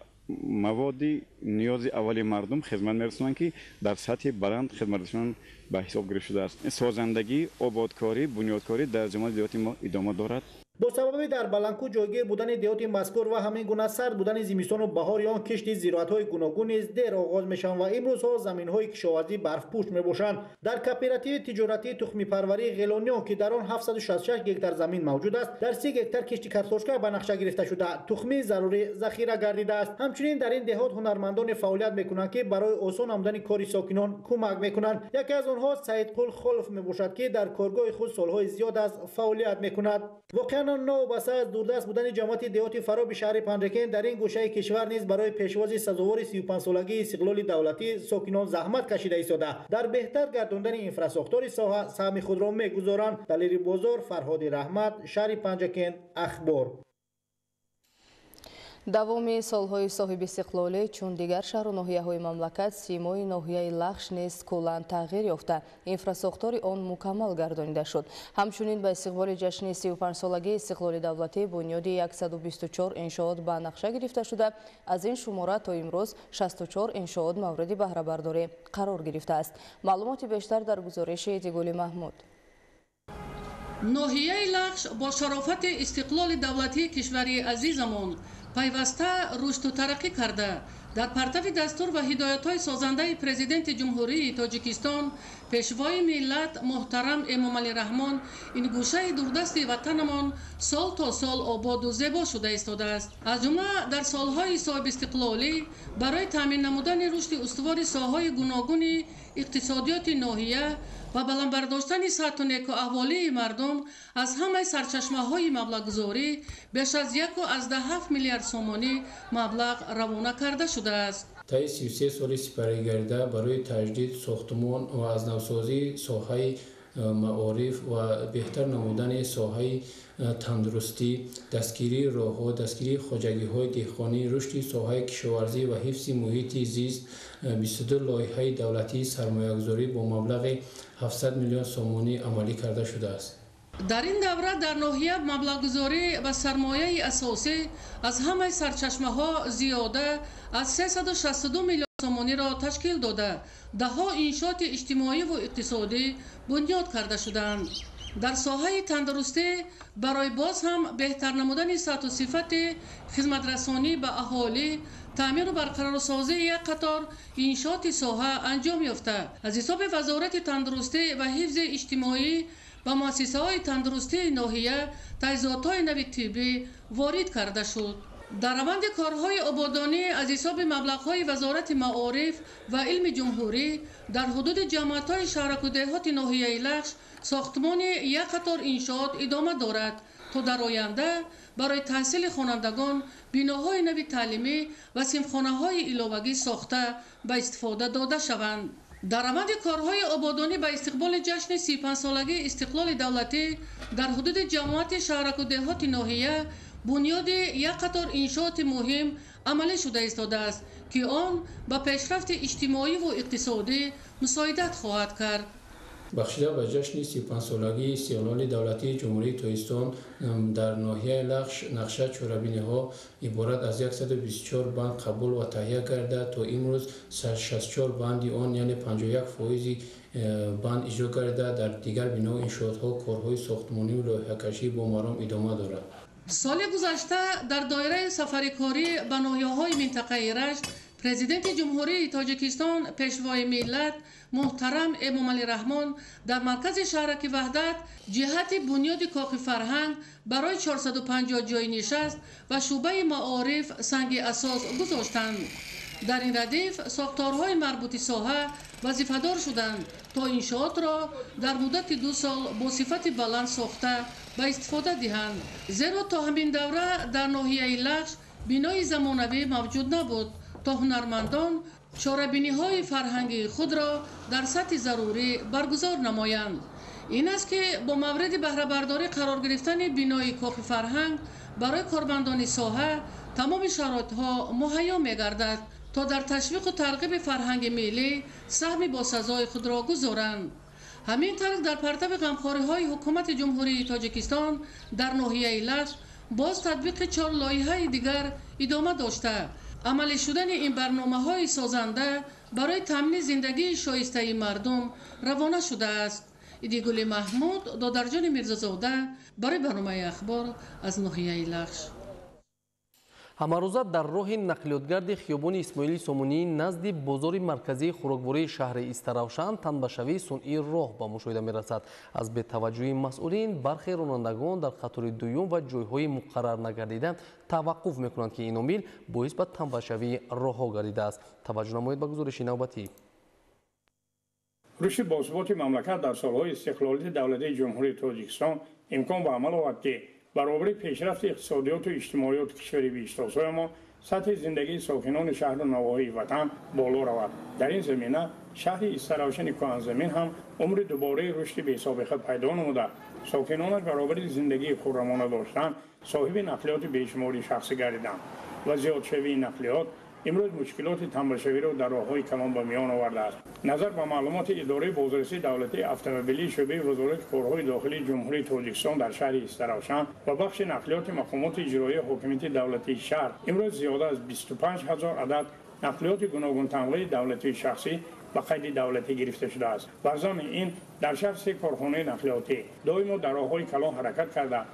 маводи ниёзи аввали мардум хизмат мерасонанд ки дар сатҳи баланд хизматшон ба ҳисоб гирифта шудааст. созандагӣ, ободкорӣ, бунёдкорӣ дар ҷамоати деҳоти мо идома дорад. با سبب در بلنکو جایگیر بودن دیهات مذکور و همین گونه سرد بودن زمستان و بهار یا کشت زراعت‌های گوناگون نیز دیر آغاز میشن و امروزها زمین‌های کشاورزی برفپوش میباشند. در کاپراتیو تجارتی تخمی پروری غیلانیان که در آن 766 گکتار زمین موجود است، در 30 گکتار کشت کارتوشکا به نقشه گرفته شده تخمی ضروری ذخیره گردیده است. همچنین در این دهات هنرمندان فعالیت میکنند که برای آسان آمدن کار ساکنان کمک میکنند. یکی از آنها سعید قل خلف میباشد که در کارگاه خود سالهای زیاد از فعالیت میکند. واقعا نوبسته از دوردست بودن جماعت دیهات فراب شهر پنجرکین در این گوشه کشور نیز برای پیشواز سزاوار 35 سالگی استقلال دولتی ساکنان زحمت کشیده ایستاده در بهتر گرداندن انفراستراکچور ساحه سهم خود را میگذارند. دلیری بازار، فرهاد رحمت، شهر پنجرکین، اخبار. давоми солҳои соҳиби истиқлолӣ чун дигар шаҳру ноҳияҳои мамлакат симои ноҳияи лахш нест куллан тағйир ёфта инфраструктури он мукаммал гардонида шуд. ҳамчунин ба истиқболи ҷашни 35-солагии истиқлоли давлатӣ бунёди 124 иншоот ба нақша гирифта шуда, аз ин шумора то имрӯз 64 иншоот мавриди баҳрабардорӣ қарор гирифтааст. маълумоти бештар дар гузориши Эдигули Маҳмуд. ноҳияи лахш бо шарофати истиқлоли давлатии кишвари азизамон пайваста рушду тараққӣ карда дар партави дастур ва ҳидоятҳои созандаи президенти ҷумҳурии Тоҷикистон пешвои миллат муҳтарам Эмомалӣ Раҳмон ин гӯшаи дурдасти ватанамон сол то сол ободу зебо шуда истодааст. аз ҷумла дар солҳои соҳибистиқлолӣ барои таъмин намудани рушди устувори соҳаҳои гуногуни иқтисодиёти ноҳия ва баландбардоштани сатҳу некуаҳволии мардум аз ҳамаи сарчашмаҳои маблағгузорӣ беш аз 1.7 миллиард сомонӣ маблағ равона карда шудааст. таи 33 соли сипаригардида барои таҷдид сохтмон ва азнавсозии соҳаи маориф ва беҳтар намудани соҳаи тандурустӣ, дастгирии роҳҳо, дастгирии хоҷагиҳои деҳқонӣ, рушди соҳаи кишоварзӣ ва ҳифзи муҳити зист 22 лоиҳаи давлатии сармоягузорӣ бо маблағи 700 миллион сомонӣ амалӣ карда шудааст. дар ин давра дар ноҳия маблағгузорӣ ва сармояи асосӣ аз ҳамаи сарчашмаҳо зиёда аз 362 миллион сомониро ташкил дода даҳо иншооти иҷтимоиву иқтисодӣ бунёд карда шуданд. дар соҳаи тандурустӣ барои боз ҳам беҳтар намудани сатҳу сифати хизматрасонӣ ба аҳолӣ таъмиру барқарорсозии як қатор иншооти соҳа анҷом ёфта аз ҳисоби вазорати тандурустӣ ва ҳифзи иҷтимоӣ ба муассисаҳои тандурустии ноҳия таҷҳизотҳои нави тиббӣ ворид карда шуд. дар раванди корҳои ободонӣ аз ҳисоби маблағҳои вазорати маориф ва илми ҷумҳурӣ дар ҳудуди ҷамъиятҳои шаҳраку деҳоти ноҳияи лахш сохтмони як қатор иншоот идома дорад то дар оянда барои таҳсили хонандагон биноҳои нави таълимӣ ва синфхонаҳои иловагӣ сохта ба истифода дода шаванд. дар раванди корҳои ободонӣ ба истиқболи ҷашни 35-солагии истиқлоли давлатӣ дар ҳудуди ҷамоати шаҳраку деҳоти ноҳия бунёди як қатор иншооти муҳим амалӣ шуда истодааст ки он ба пешрафти иҷтимоиву иқтисодӣ мусоидат хоҳад кард. бахшида ба ҷашни 35-солагии истиқлоли давлатии ҷумҳурии Тоҷикистон дар ноҳияи лахш нақша чорабиниҳо иборат аз 124 банд қабул ва таҳия карда то имрӯз 64 банди он яъне 51% банд иҷро карда дар дигар бино иншоотҳо корҳои сохтмониву лоиҳакашӣ бо маром идома дорад. соли гузашта дар доираи сафари корӣ ба ноҳияҳои минтақаи Рашт президенти ҷумҳурии Тоҷикистон пешвои миллат муҳтарам Эмомалӣ Раҳмон дар маркази шаҳраки ваҳдат ҷиҳати бунёди коқи фарҳанг барои 450 ҷойи нишаст ва шуъбаи маориф санги асос гузоштанд. дар ин радиф сохторҳои марбути соҳа вазифадор шуданд то иншоотро дар муддати 2 сол бо сифати баланд сохта ба истифода диҳанд. зеро то ҳамин давра дар ноҳияи лахш бинои замонавӣ мавҷуд набуд то ҳунармандон чорабиниҳои фарҳангии худро дар сатҳи зарурӣ баргузор намоянд. ин аст ки бо мавриди баҳрабардорӣ қарор гирифтани бинои коқи фарҳанг барои кормандони соҳа тамоми шароитҳо муҳайё мегардад то дар ташвиқу тарғиби фарҳанги миллӣ саҳми босазои худро гузоранд. ҳамин тарз дар партави ғамхориҳои ҳукумати ҷумҳурии Тоҷикистон дар ноҳияи лахш боз татбиқи 4 лоиҳаи дигар идома дошта амалӣ шудани ин барномаҳои созанда барои таъмини зиндагии шоистаи мардум равона шудааст. идигули маҳмуд додарҷони мирзазода барои барномаи ахбор аз ноҳияи лағш. ҳамарӯза дар роҳи нақлиётгарди хиёбони исмоили сомунӣ назди бозори марказии хӯроквории шаҳри Истаравшан танбашавии сунъии роҳ ба мушоҳида мерасад. Аз бетаваҷҷӯҳии масъулин бархе ронандагон дар қатори дуюм ва ҷойҳои муқаррар нагардида таваққуф мекунанд ки ин омил боис ба танбашавии роҳҳо гардидааст. Таваҷҷӯҳ намоед ба гузориши навбатӣ. рушди босуботи мамлакат дар солҳои истиқлолияти давлатии ҷумҳурии Тоҷикистон имкон ба амал овард ки баробари пешрафти иқтисодиёту иҷтимоиёти кишвари биштосои мо сатҳи зиндагии сокинони шаҳру навоҳии ватан боло равад. Дар ин замина шаҳри Истаравшани Кӯҳанзамин ҳам умри дубораи рушди бесобиқа пайдо намуда, сокинонаш баробари зиндагии хуррамона доштан соҳиби нақлиёти бешумори шахсӣ гардиданд ва зиёдшавии нақлиёт имрӯз мушкилоти танбашавиро дар роҳҳои калон ба миён овардааст. Назар ба маълумоти идораи бозрасии давлатии автомобилии шӯъбаи вазорати корҳои дохилии ҷумҳурии Тоҷикистон дар шаҳри Истаравшан ва бахши нақлиёти мақомоти иҷроии ҳокимияти давлатии шаҳр имрӯз зиёда аз 25 000 адад нақлиёти гуногун тамғаи давлатии шахсӣ ба қайди давлатӣ гирифта шудааст. Бар замини ин дар шаҳр 3 корхонаи нақлиётӣ доимо дар роҳҳои калон ҳаракат карда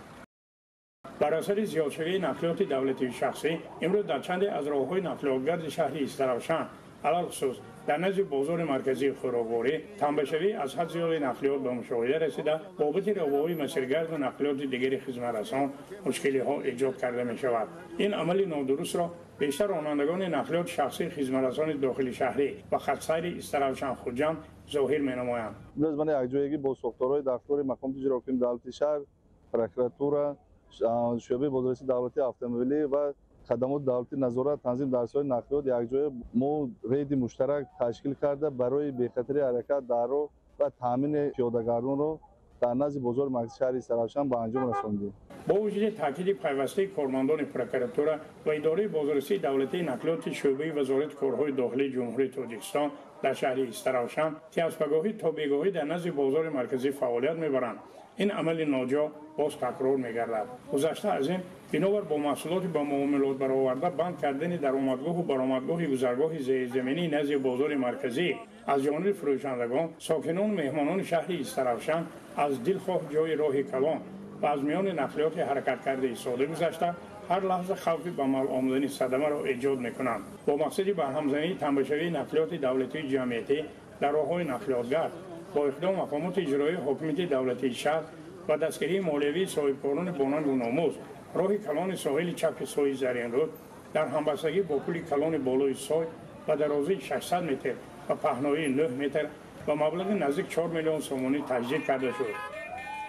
бар асари зиёдшавии нақлиёти давлатии шахсӣ имрӯз дар чанде аз роҳҳои нақлиётгарди шаҳри Истаравшан алалхусус дар назди бозори марказии хӯрокворӣ танбашавии аз ҳад зиёди нақлиёт ба мушоҳида расида бобати равои масиргарду нақлиёти дигари хизматрасон мушкилиҳо эҷод карда мешавад. ин амали нодурустро бештар ронандагони нақлиёти шахсии хизматрасони дохили шаҳрӣ ва хатсайри Истаравшан хуҷанд зоҳир менамоянд. имрӯз ман якҷоягӣ бо сохторҳои дафтори мақомоти иҷро ҳокими давлати шаҳр, прокуратура, шӯъбаи бозрасии давлатии автомобилӣ ва хадамоти давлати назорат танзим дар соҳаи нақлиёт якҷоя мо рейди муштарак ташкил карда барои бехатарии ҳаракат дар роҳ ва таъмини пиёдагардонро дар назди бозори марказии шаҳри Истаравшан ба анҷом расондем. бо вуҷуди таъкиди пайвастаи кормандони прокуратура ва идораи бозрасии давлатии нақлиёти шӯъбаи вазорати корҳои дохилии ҷумҳурии Тоҷикистон дар шаҳри Истаравшан ки аз пагоҳӣ то бегоҳӣ дар назди бозори марказӣ фаъолият мебаранд, ин амали ноҷо боз такрор мегардад. гузашта аз ин бинобар бо маҳсулоти ба муомилот бароварда банд кардани даромадгоҳу баромадгоҳи гузаргоҳи зеризаминии назди бозори марказӣ аз ҷониби фурӯшандагон сокинону меҳмонони шаҳри Истаравшан аз дилхоҳ ҷои роҳи калон ва аз миёни нақлиёти ҳаракаткарда истода гузашта ҳар лаҳза хавфи ба мал омадани садамаро эҷод мекунанд. бо мақсади барҳамзании танбашавии нақлиёти давлатии ҷамъиятӣ дар роҳҳои нақлиётгард бо иқдом мақомоти иҷроии ҳокимияти давлатии шаҳр ва дастгирии молиявии соҳибкорони бонангу номуз роҳи калони соҳили чапи сои Заринруд дар ҳамбастагӣ бо пули калони болои сой ба дарозии 600 метр ва паҳноии 9 метр ба маблағи наздик 4 миллион сомонӣ таҷдид карда шуд.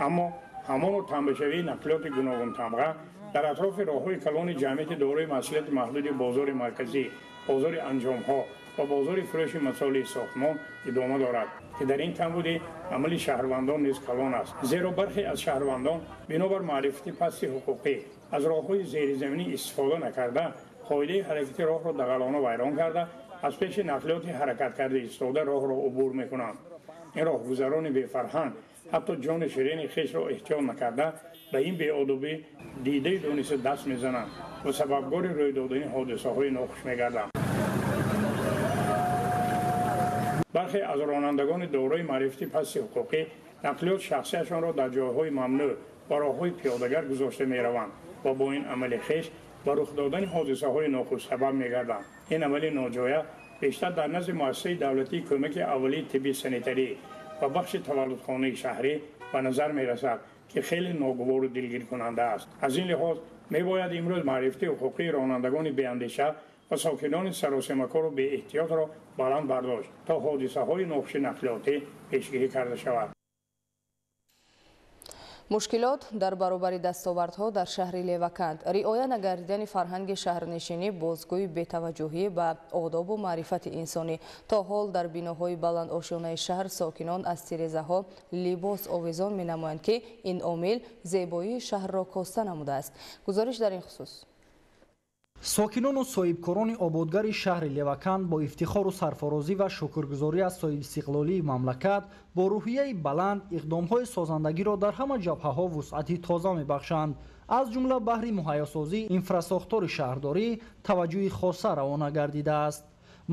аммо ҳамону танбашавии нақлиёти гуногунтамға дар атрофи роҳҳои калони ҷамъияти дорои масъулияти маҳдуди бозори марказӣ, бозори анҷомҳо ва бозори фурӯши масолиҳи сохтмон идома дорад ки дар ин камбудӣ амали шаҳрвандон низ калон аст. зеро бархе аз шаҳрвандон бинобар маърифати пасти ҳуқуқӣ аз роҳҳои зеризаминӣ истифода накарда қоидаи ҳаракати роҳро дағалона вайрон карда аз пеши нақлиёти ҳаракаткарда истода роҳро убур мекунанд. ин роҳгузарони бефарҳанг ҳатто ҷони ширини хешро эҳтиёт накарда ба ин беодобӣ дидаи дониста даст мезананд ва сабабгори рӯй додани ҳодисаҳои нохуш мегарданд. бархе аз ронандагони дорои маърифати пасти ҳуқуқӣ нақлиёт шахсияшонро дар ҷойҳои мамнӯъ ва роҳҳои пиёдагар гузошта мераванд ва бо ин амали хеш ба рух додани ҳодисаҳои нохуш сабаб мегарданд. ин амали ноҷоя бештар дар назди муассисаи давлатии кӯмаки аввалии тибби санитарӣ ва бахши таваллудхонаи шаҳрӣ ба назар мерасад ки хеле ногувору дилгиркунанда аст. аз ин лиҳоз мебояд имрӯз маърифати ҳуқуқии ронандагони беандеша ва сокинони саросемакору беэҳтиётро баланд бардошт то ҳодисаҳои нохуши нақлиётӣ пешгирӣ карда шавад. мушкилот дар баробари дастовардҳо дар шаҳри Леваканд, риоя нагардидани фарҳанги шаҳрнишинӣ, бозгӯи бетаваҷҷӯҳӣ ба одобу маърифати инсонӣ. то ҳол дар биноҳои баландошёнаи шаҳр сокинон аз тирезаҳо либос овезон менамоянд ки ин омил зебоии шаҳрро коста намудааст. гузориш дар ин хусус. сокинону соҳибкорони ободгари шаҳри Леваканд бо ифтихору сарфарозӣ ва шукргузорӣ аз соҳибистиқлолии мамлакат бо рӯҳияи баланд иқдомҳои созандагиро дар ҳама ҷабҳаҳо вусъати тоза мебахшанд. аз ҷумла баҳри муҳайясозии инфрасохтори шаҳрдорӣ таваҷҷӯҳи хоса равона гардидааст.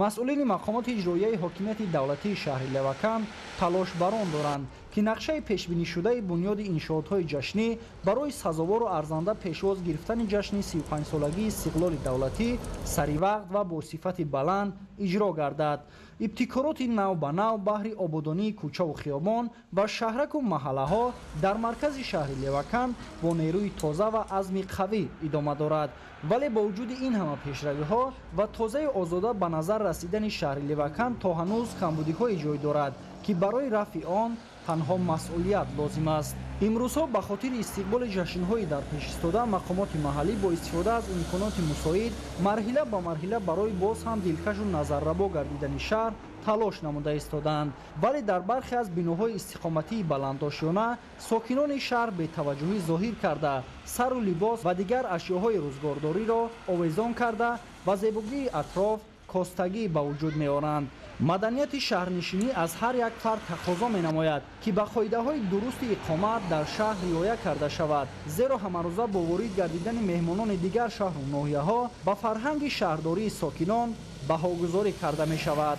масъулини мақомоти иҷроияи ҳокимияти давлатии шаҳри Леваканд талошбарон доранд که نقشه پیشبینی شده بنیاد انشاءات‌های جشنی برای سزاوار و ارزنده پیشواز گرفتن جشن 35 سالگی استقلال دولتی سریع و با صفت بلند اجرا گردد. ابتکارات نو به نو بهر آبادانی کوچه و خیابان و شهرک و محله ها در مرکز شهر لیوکن با نیروی تازه و عزم قوی ادامه دارد. ولی با وجود این همه پیشروی ها و تازه آزاده به نظر رسیدن شهر لیوکن تا هنوز کمبودی های جای دارد که برای رفع آن تنها مسئولیت لازم است. امروزها به خاطر استقبال جشن‌های در پیش ایستاده مقامات محلی با استفاده از امکانات مساعد مرحله به مرحله برای باز هم دلکش و نظرربا گردیدن شهر تلاش نموده ایستادند. ولی در برخی از بناهای استقامتی بلندآشیانه ساکنان شهر به توجهی ظاهر کرده سر و لباس و دیگر اشیاءهای روزگارداری را آویزان کرده و زیبایی اطراف کاستگی به وجود می آورند. مدنیت شهرنشینی از هر یک فرد تقاضا می نماید که به قاعده های درست اقامت در شهر رعایت کرده شود، زیرا همه روزه با وارد گردیدن مهمانان دیگر شهر و ناحیه ها به فرهنگ شهرداری ساکنان بهاگذاری کرده می شود.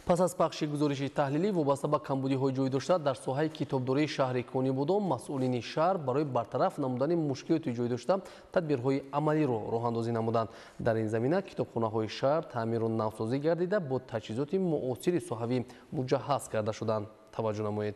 پس از پخش گزارش تحلیلی وابسته به کمبودی‌های جای داشته در ساحه کتابداری شهر کنیبودام، مسئولین شهر برای برطرف نمودن مشکلات جای داشته تدبیرهای عملی را راه‌اندازی نمودند. در این زمینه کتابخانه‌های شهر تعمیر و نوسازی گردیده با تجهیزات معاصر صحوی مجهز کرده شدند. توجه نمایید.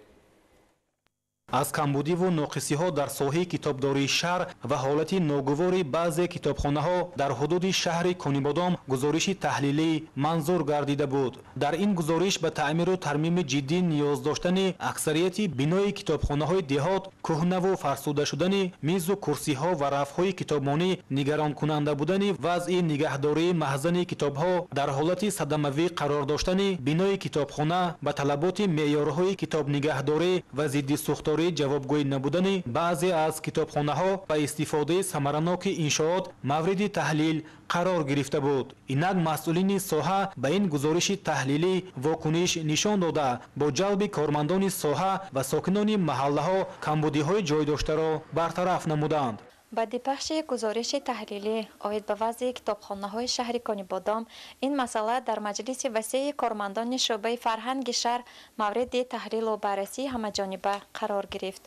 از کمبودی و ناقصی‌ها در ساحه کتابداری شهر و حالت ناگواری بعضی کتابخانه‌ها در حدود شهر کنیبادام گزارش تحلیلی منظور گردیده بود. در این گزارش به تعمیر و ترمیم جدی نیاز داشتن اکثریت بنای کتابخانه‌های دهات، کهنه و فرسوده شدن میز و کرسی‌ها و رف‌های کتابخانه نگران کننده بودن وضع نگهداری مخزن کتاب‌ها در حالت صدموی قرار داشتن بنای کتابخانه به طلبات معیارهای کتاب نگهداری و ضد سوختاری جوابگوی نبودن بعضی از کتابخانه‌ها و استفاده ثمرناک انشاءات مورد تحلیل قرار گرفته بود. اینک مسئولین ساحه به این گزارش تحلیلی واکنش نشان داده با جلب کارمندان ساحه و ساکنان محله‌ها کمبودی‌های جای داشته را برطرف نمودند. بعد پخش گزارش تحلیلی آید به وضع کتابخانه‌های شهر کنیبادام، این مسئله در مجلس وسیع کارمندان شعبه فرهنگ شهر مورد تحلیل و بررسی همه‌جانبه قرار گرفت.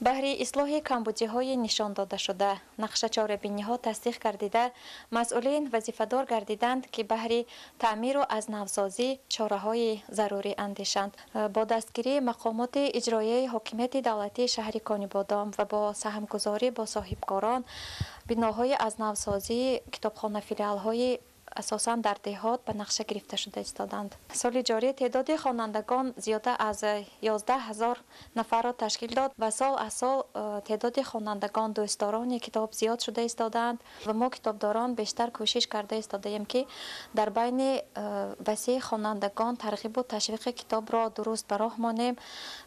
بهر اصلاح کمبودی‌های نشان داده شده، نقشه چاره‌بینی‌ها تصدیق گردیده، مسئولین وظیفه‌دار گردیدند که بهر تعمیر و از نوسازی چاره‌های ضروری اندیشند. با دستگیری مقامات اجرایی حاکمیت دولتی شهر کنیبادام و با سهمگذاری با صاحبکاران، بناهای از نوسازی کتابخانه فیلیال‌های اساساً در دهات به نقشه گرفته شده ایستادند. سال جاری تعداد خوانندگان زیاده از 11,000 نفر را تشکیل داد و سال از سال تعداد خوانندگان دوستداران کتاب زیاد شده ایستادند و ما کتابداران بیشتر کوشش کرده ایستادیم که در بین وسیع خوانندگان ترغیب و تشویق کتاب را درست به راه مانیم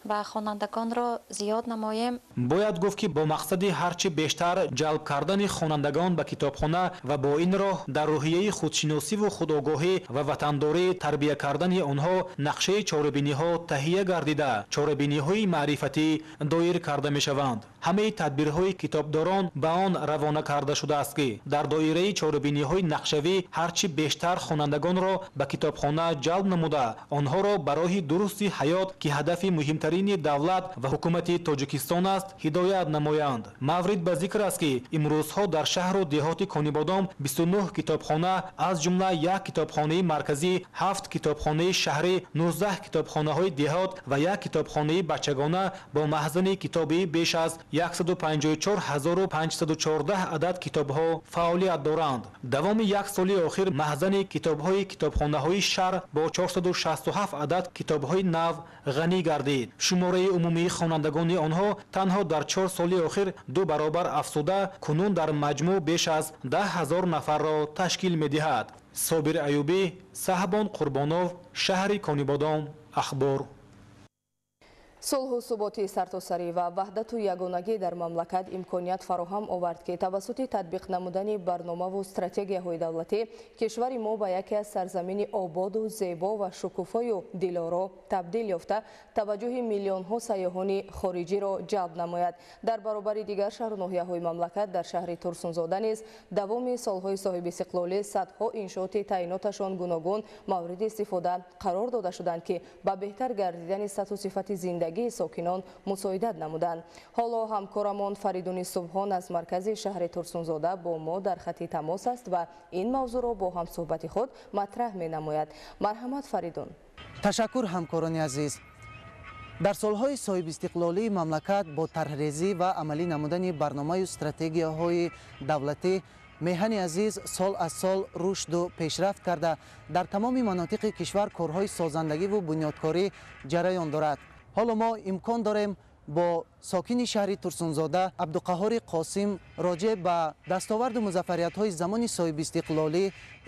و خوانندگان را زیاد نماییم. باید گفت که با مقصد هرچه بیشتر جلب کردن خوانندگان به کتابخانه و با این راه در روحیه خودشناسی و خودآگاهی و وطنداری تربیت کردن آنها نقشه چاره‌بینی‌ها تهیه گردیده چاره‌بینی‌های معرفتی دایر کرده می‌شوند. همه تدبیرهای کتابداران به آن روانه کرده شده است که در دایره چاره‌بینی‌های نقشه‌ای هرچی بیشتر خوانندگان را به کتابخانه جلب نموده آنها را برای درست حیات که هدف مهمترین دولت و حکومت تاجیکستان است هدایت نمایند. مورد به ذکر است که امروزها در شهر و دهات کنیبادام 29 کتابخانه از جمله یک کتابخانه مرکزی، 7 کتابخانه شهری، 19 کتابخانه‌های دهات و یک کتابخانه بچگانه با مخزن کتابی بیش از 154,514 عدد کتاب‌ها فعالیت دارند. دوام یک سال اخیر مخزن کتاب‌های کتابخانه‌های شهر با 467 عدد کتاب‌های نو غنی گردید. شماره عمومی خوانندگان آنها تنها در 4 سال اخیر 2 برابر افزوده کنون در مجموع بیش از 10,000 نفر را تشکیل می‌دهد. صابر ایوبی، صاحبان قربانوف، شهر کنیبادام، اخبار. сулҳу суботи сартосарӣ ва ваҳдату ягонагӣ дар мамлакат имконият фароҳам овард ки тавассути татбиқ намудани барномаву стратегияҳои давлатӣ кишвари мо ба яке аз сарзамини ободу зебо ва шукуфою дилоро табдил ёфта таваҷҷӯҳи миллионҳо сайёҳони хориҷиро ҷалб намояд. дар баробари дигар шаҳру ноҳияҳои мамлакат дар шаҳри Турсунзода низ давоми солҳои соҳибистиқлолӣ садҳо иншооти таъиноташон гуногун мавриди истифода қарор дода шуданд ки ба беҳтар гардидани сатҳу сифати зиндагии сокинон мусоидат намуданд. ҳоло ҳамкорамон Фаридуни Субҳон аз маркази шаҳри Турсунзода бо мо дар хати тамос аст ва ин мавзӯъро бо ҳамсуҳбати худ матраҳ менамояд. марҳамат Фаридун. ташаккур ҳамкорони азиз. дар солҳои соҳибистиқлолии мамлакат бо тарҳрезӣ ва амалӣ намудани барномаю стратегияҳои давлатӣ меҳани азиз сол аз сол рушду пешрафт карда дар тамоми манотиқи кишвар корҳои созандагиву бунёдкорӣ ҷараён дорад. ҳоло мо имкон дорем бо сокини шаҳри Турсунзода Абдуқаҳори Қосим роҷеъ ба дастоварду музаффариятҳои замони соҳибистиқлолӣ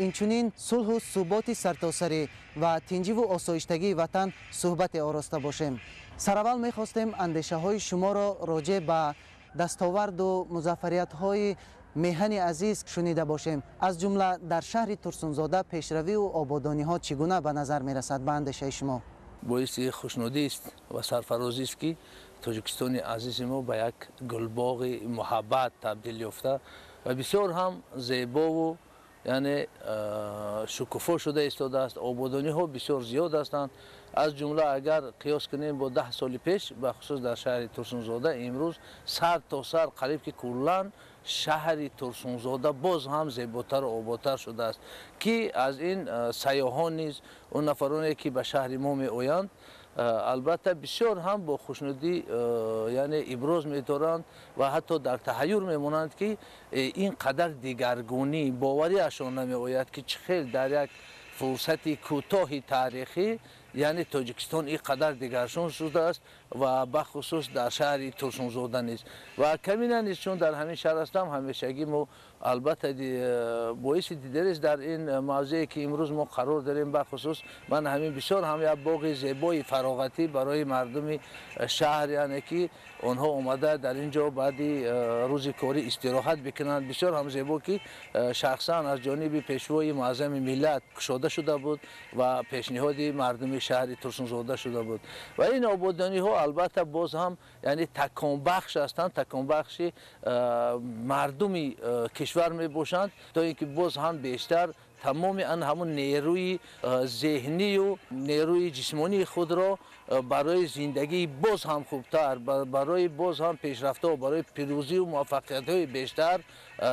инчунин сулҳу суботи сартосарӣ ва тинҷиву осоиштагии ватан суҳбате ороста бошем. сараввал мехостем андешаҳои шуморо роҷеъ ба дастоварду музаффариятҳои меҳани азиз шунида бошем. аз ҷумла дар шаҳри Турсунзода пешравию ободониҳо чӣ гуна ба назар мерасад ба андешаи шумо? боиси хушнудист ва сарфарозист ки тоҷикистони азизи мо ба як гулбоғи муҳаббат табдил ёфта ва бисёр ҳам зебову яъне шукуфо шуда истодааст. ободониҳо бисёр зиёд ҳастанд. аз ҷумла агар қиёс кунем бо 10 соли пеш бахусус дар шаҳри Турсунзода имрӯз сар то сар қариб ки куллан шаҳри Турсунзода боз ҳам зеботару ободтар шудааст ки аз ин сайёҳон низ он нафароне ки ба шаҳри мо меоянд албатта бисёр ҳам бо хушнудӣ яъне иброз меторанд ва ҳатто дар таҳайюр мемонанд ки ин қадар дигаргунӣ бовариашон намеояд ки чӣ хел дар як фурсати кӯтоҳи таърихӣ яъне тоҷикистон ин қадар дигаршон шудааст ва бахусус дар шаҳри Турсунзода низ ва камина низ чун дар ҳамин шаҳр ҳастам ҳамешагӣ мо албатта боиси дидарест дар ин мавзее ки имрӯз мо қарор дорем бахусус ман ҳамин бисёр ҳам як боғи зебои фароғатӣ барои мардуми шаҳр яъне ки онҳо омада дар ин ҷо баъди рӯзи корӣ истироҳат бикунанд бисёр ҳам зебо ки шахсан аз ҷониби пешвои муаззами миллат кушода шуда буд ва пешниҳоди мардуми шаҳри Турсунзода шуда буд ва ин ободониҳо албатта боз ҳам яъне таконбахш ҳастанд таконбахши мардуми кишвар мебошанд то ин ки боз ҳам бештар тамоми ҳамун нерӯи зеҳнию нерӯи ҷисмонии худро барои зиндагии боз ҳам хубтар барои боз ҳам пешрафтҳо барои пирӯзию муваффақиятҳои бештар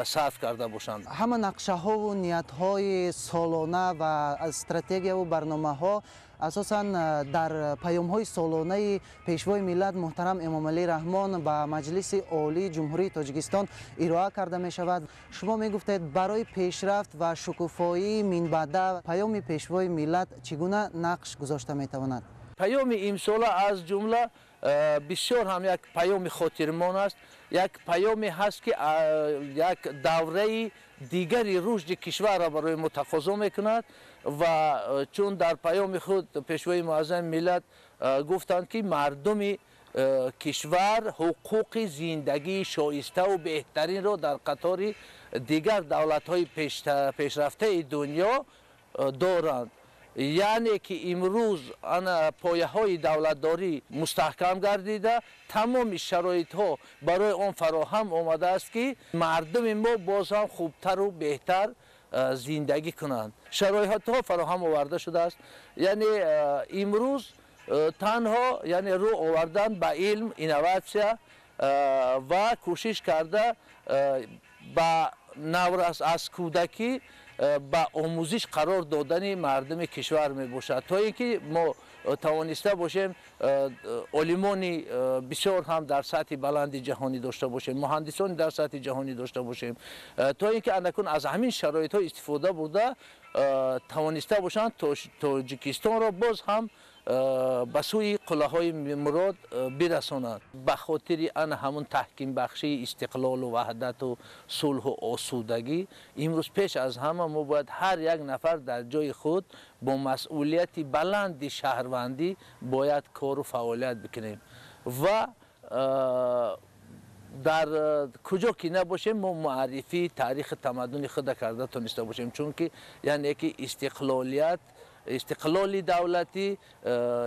сарф карда бошанд. ҳама нақшаҳову ниятҳои солона ва стратегияву барномаҳо асосан дар паёмҳои солонаи пешвои миллат муҳтарам Эмомалӣ Раҳмон ба Маҷлиси Олии Ҷумҳурии Тоҷикистон ироа карда мешавад. шумо мегуфтед барои пешрафт ва шукуфоии минбаъда паёми пешвои миллат чӣ гуна нақш гузошта метавонад? паёми имсола аз ҷумла бисёр ҳам як паёми хотирмон аст як паёме ҳаст ки як давраи дигари рушди кишварро барои мо тақозо мекунад ва чун дар паёми худ пешвои муаззами миллат гуфтанд ки мардуми кишвар ҳуқуқи зиндагии шоиставу беҳтаринро дар қатори дигар давлатҳои пешрафтаи дунё доранд. яъне ки имрӯз пояҳои давлатдорӣ мустаҳкам гардида тамоми шароитҳо барои он фароҳам омадааст ки мардуми мо боз ҳам хубтару беҳтар зиндагӣ кунанд. шароитҳо фароҳам оварда шудааст. яъне имрӯз танҳо яъне рӯ овардан ба илм инноватсия ва кӯшиш карда ба наврас аз кӯдакӣ ба омӯзиш қарор додани мардуми кишвар мебошад то ин ки мо тавониста бошем олимони бисёр ҳам дар сатҳи баланди ҷаҳонӣ дошта бошем муҳандисони дар сатҳи ҷаҳонӣ дошта бошем то ин ки анакун аз ҳамин шароитҳо истифода бурда тавониста бошанд тоҷикистонро боз ҳам ба сӯи қуллаҳои мурод бирасонанд. ба хотири ана ҳамун таҳкимбахшии истиқлолу ваҳдату сулҳу осудагӣ имрӯз пеш аз ҳама мо бояд ҳар як нафар дар ҷои худ бо масъулияти баланди шаҳрвандӣ бояд кору фаъолият бикунем. و در کجا که نباشیم ما معرفی تاریخ تمدن خود کرده تونسته باشیم، چون که یعنی که استقلال دولتی،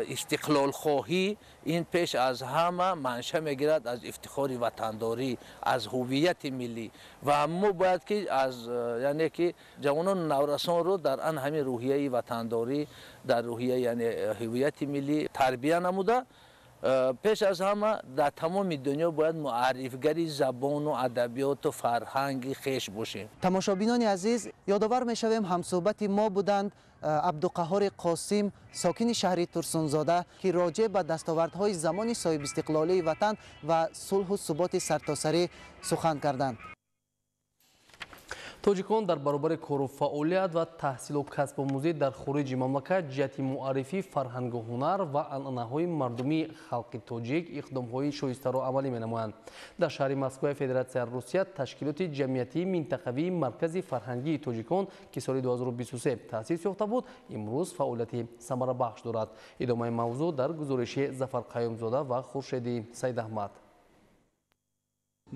استقلال خواهی این پیش از همه منشأ میگیرد از افتخار وطنداری، از هویت ملی و ما باید که از یعنی که جوانان نورسان رو در آن همین روحیه وطنداری، در روحیه یعنی هویت ملی تربیت نموده. پیش از همه در تمام دنیا باید معرفگری زبان و ادبیات و فرهنگ خویش باشیم. تماشابینان عزیز، یادآور میشویم همصحبت ما بودند عبدالقهار قاسم، ساکن شهر ترسونزاده که راجع به دستاوردهای زمان صاحب استقلالی وطن و صلح و ثبات سرتاسری سخن کردند. توجیکان در برابر کار و فعالیت و تحصیل و کسب آموزی در خارج مملکت جهت معرفی فرهنگ و هنر و عنعنه‌های مردمی خلق تاجیک اقدام‌های شایسته را عملی می‌نمایند. در شهر مسکو فدراسیای روسیه تشکیلات جمعیتی منطقوی مرکز فرهنگی توجیکان که سال 2023 تأسیس یافته بود امروز فعالیت ثمره بخش دارد. ادامه موضوع در گزارش ظفر قیومزاده و خورشید سید احمد.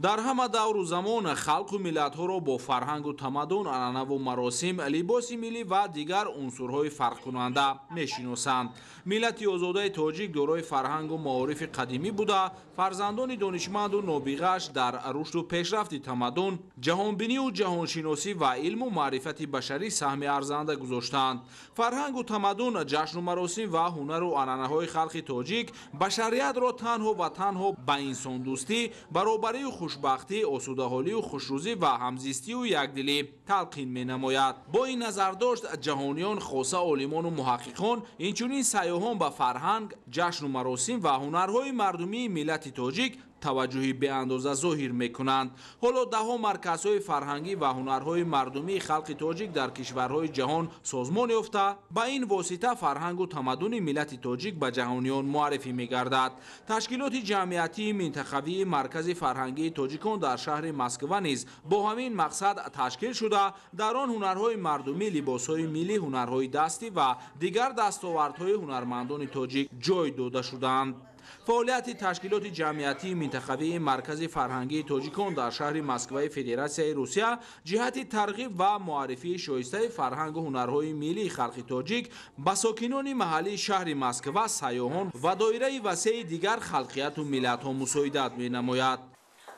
дар ҳама давру замон халқу миллатҳоро бо фарҳангу тамаддун, анъанаву маросим, либоси миллӣ ва дигар унсурҳои фарқкунанда мешиносанд. миллати озодаи тоҷик дорои фарҳангу маорифи қадимӣ буда, фарзандони донишманду нобиғааш дар рушду пешрафти тамаддун, ҷаҳонбинию ҷаҳоншиносӣ ва илму маърифати башарӣ саҳми арзанда гузоштанд. фарҳангу тамаддун, ҷашну маросим ва ҳунару анъанаҳои халқи тоҷик башариятро танҳо ва танҳо ба инсондӯстӣ, баробарию хушбахтӣ, осудаҳолию хушрӯзӣ ва ҳамзистию якдилӣ талқин менамояд. бо ин назардошт ҷаҳониён, хоса олимону муҳаққиқон, инчунин сайёҳон ба фарҳанг, ҷашну маросим ва ҳунарҳои мардумии миллати тоҷик таваҷҷӯҳи беандоза зоҳир мекунанд. ҳоло даҳо марказҳои фарҳангӣ ва ҳунарҳои мардумии халқи тоҷик дар кишварҳои ҷаҳон созмон ёфта, ба ин восита фарҳангу тамаддуни миллати тоҷик ба ҷаҳониён муаррифӣ мегардад. ташкилоти ҷамъиятии минтақавии маркази фарҳангии тоҷикон дар шаҳри Москва низ бо ҳамин мақсад ташкил шуда, дар он ҳунарҳои мардумӣ, либосҳои миллӣ, ҳунарҳои дастӣ ва дигар дастовардҳои ҳунармандони тоҷик ҷой дода шуданд. фаъолияти ташкилоти ҷамъиятии минтақавии маркази фарҳангии тоҷикон дар шаҳри Москваи Федератсияи Русия ҷиҳати тарғиб ва муаррифии шоистаи фарҳангу ҳунарҳои миллии халқи тоҷик ба сокинони маҳаллии шаҳри Москва, сайёҳон ва доираи васеъи дигар халқияту миллатҳо мусоидат менамояд.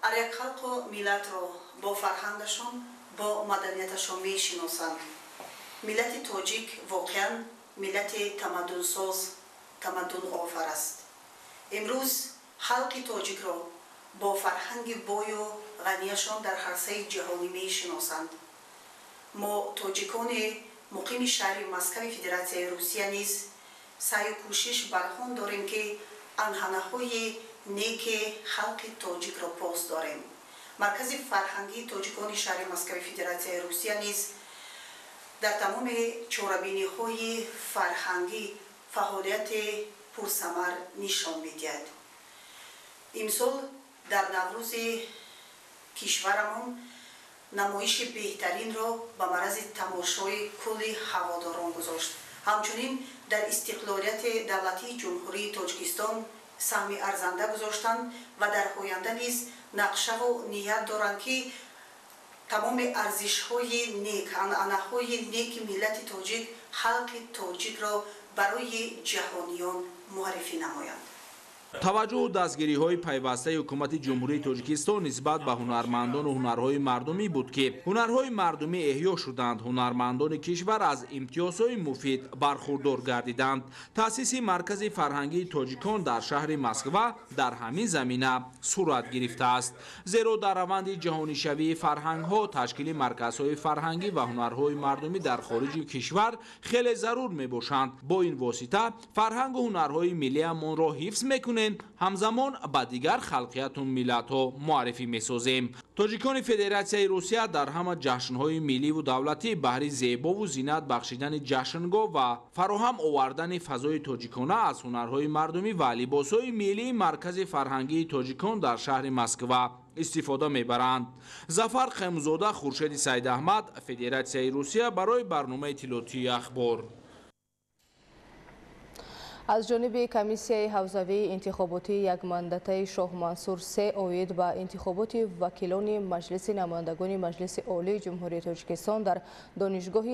ар як халқу миллатро бо фарҳангашон, бо маданияташон мешиносанд. миллати тоҷик воқеан миллати тамаддунсоз, тамаддунофар аст. امروز خلق توجیک را با فرهنگ بوی و غنیشان در عرصه جهانی میشناسند. ما توجیکان مقیم شهر مسکو فدراسیای روسیه نیز سعی و کوشش برآن داریم که عنعنه‌های نیک خلق توجیک را پاس داریم. مرکز فرهنگی توجیکان شهر مسکو فدراسیای روسیه نیز در تمام چاره‌بینی‌های فرهنگی فعالیت پرثمر نشان می‌دهد. امسال در نوروز کشورمان نمایش بهترین را به معرض تماشای کل هواداران گذاشت. همچنین در استقلالیت دولتی جمهوری تاجیکستان سهم ارزنده گذاشتند و در آینده نیز نقشه و نیت دارند که تمام ارزش‌های نیک، عنعنه‌های نیک ملت تاجیک، خلق تاجیک را برای جهانیان معرفی نمایند. таваҷҷӯҳу дастгириҳои пайвастаи ҳукумати ҷумҳурии тоҷикистон нисбат ба ҳунармандону ҳунарҳои мардумӣ буд ки ҳунарҳои мардумӣ эҳё шуданд, ҳунармандони кишвар аз имтиёзҳои муфид бархурдор гардиданд. таъсиси маркази фарҳангии тоҷикон дар шаҳри Москва дар ҳамин замина сурат гирифтааст. зеро дар раванди ҷаҳонишавии фарҳангҳо ташкили марказҳои фарҳангӣ ва ҳунарҳои мардумӣ дар хориҷи кишвар хеле зарур мебошанд. бо ин восита фарҳангу ҳунарҳои миллиамонро ҳифз мекунем, ҳамзамон ба дигар халқияту миллатҳо муаррифӣ месозем. тоҷикони Федератсияи Русия дар ҳама ҷашнҳои милливу давлатӣ баҳри зебову зинат бахшидани ҷашнгоҳ ва фароҳам овардани фазои тоҷикона аз ҳунарҳои мардумӣ ва либосҳои миллии маркази фарҳангии тоҷикон дар шаҳри Москва истифода мебаранд. зафар қаймузода, хуршеди Сайдаҳмад, Федератсияи Русия барои барномаи иттилоотии ахбор. از جانب کمیسیای حوزوی انتخاباتی یک ماندته شاه منصور 3 اوید با انتخابات وکیلان مجلس نمایندگان مجلس عالی جمهوری تاجیکستان در دانشگاه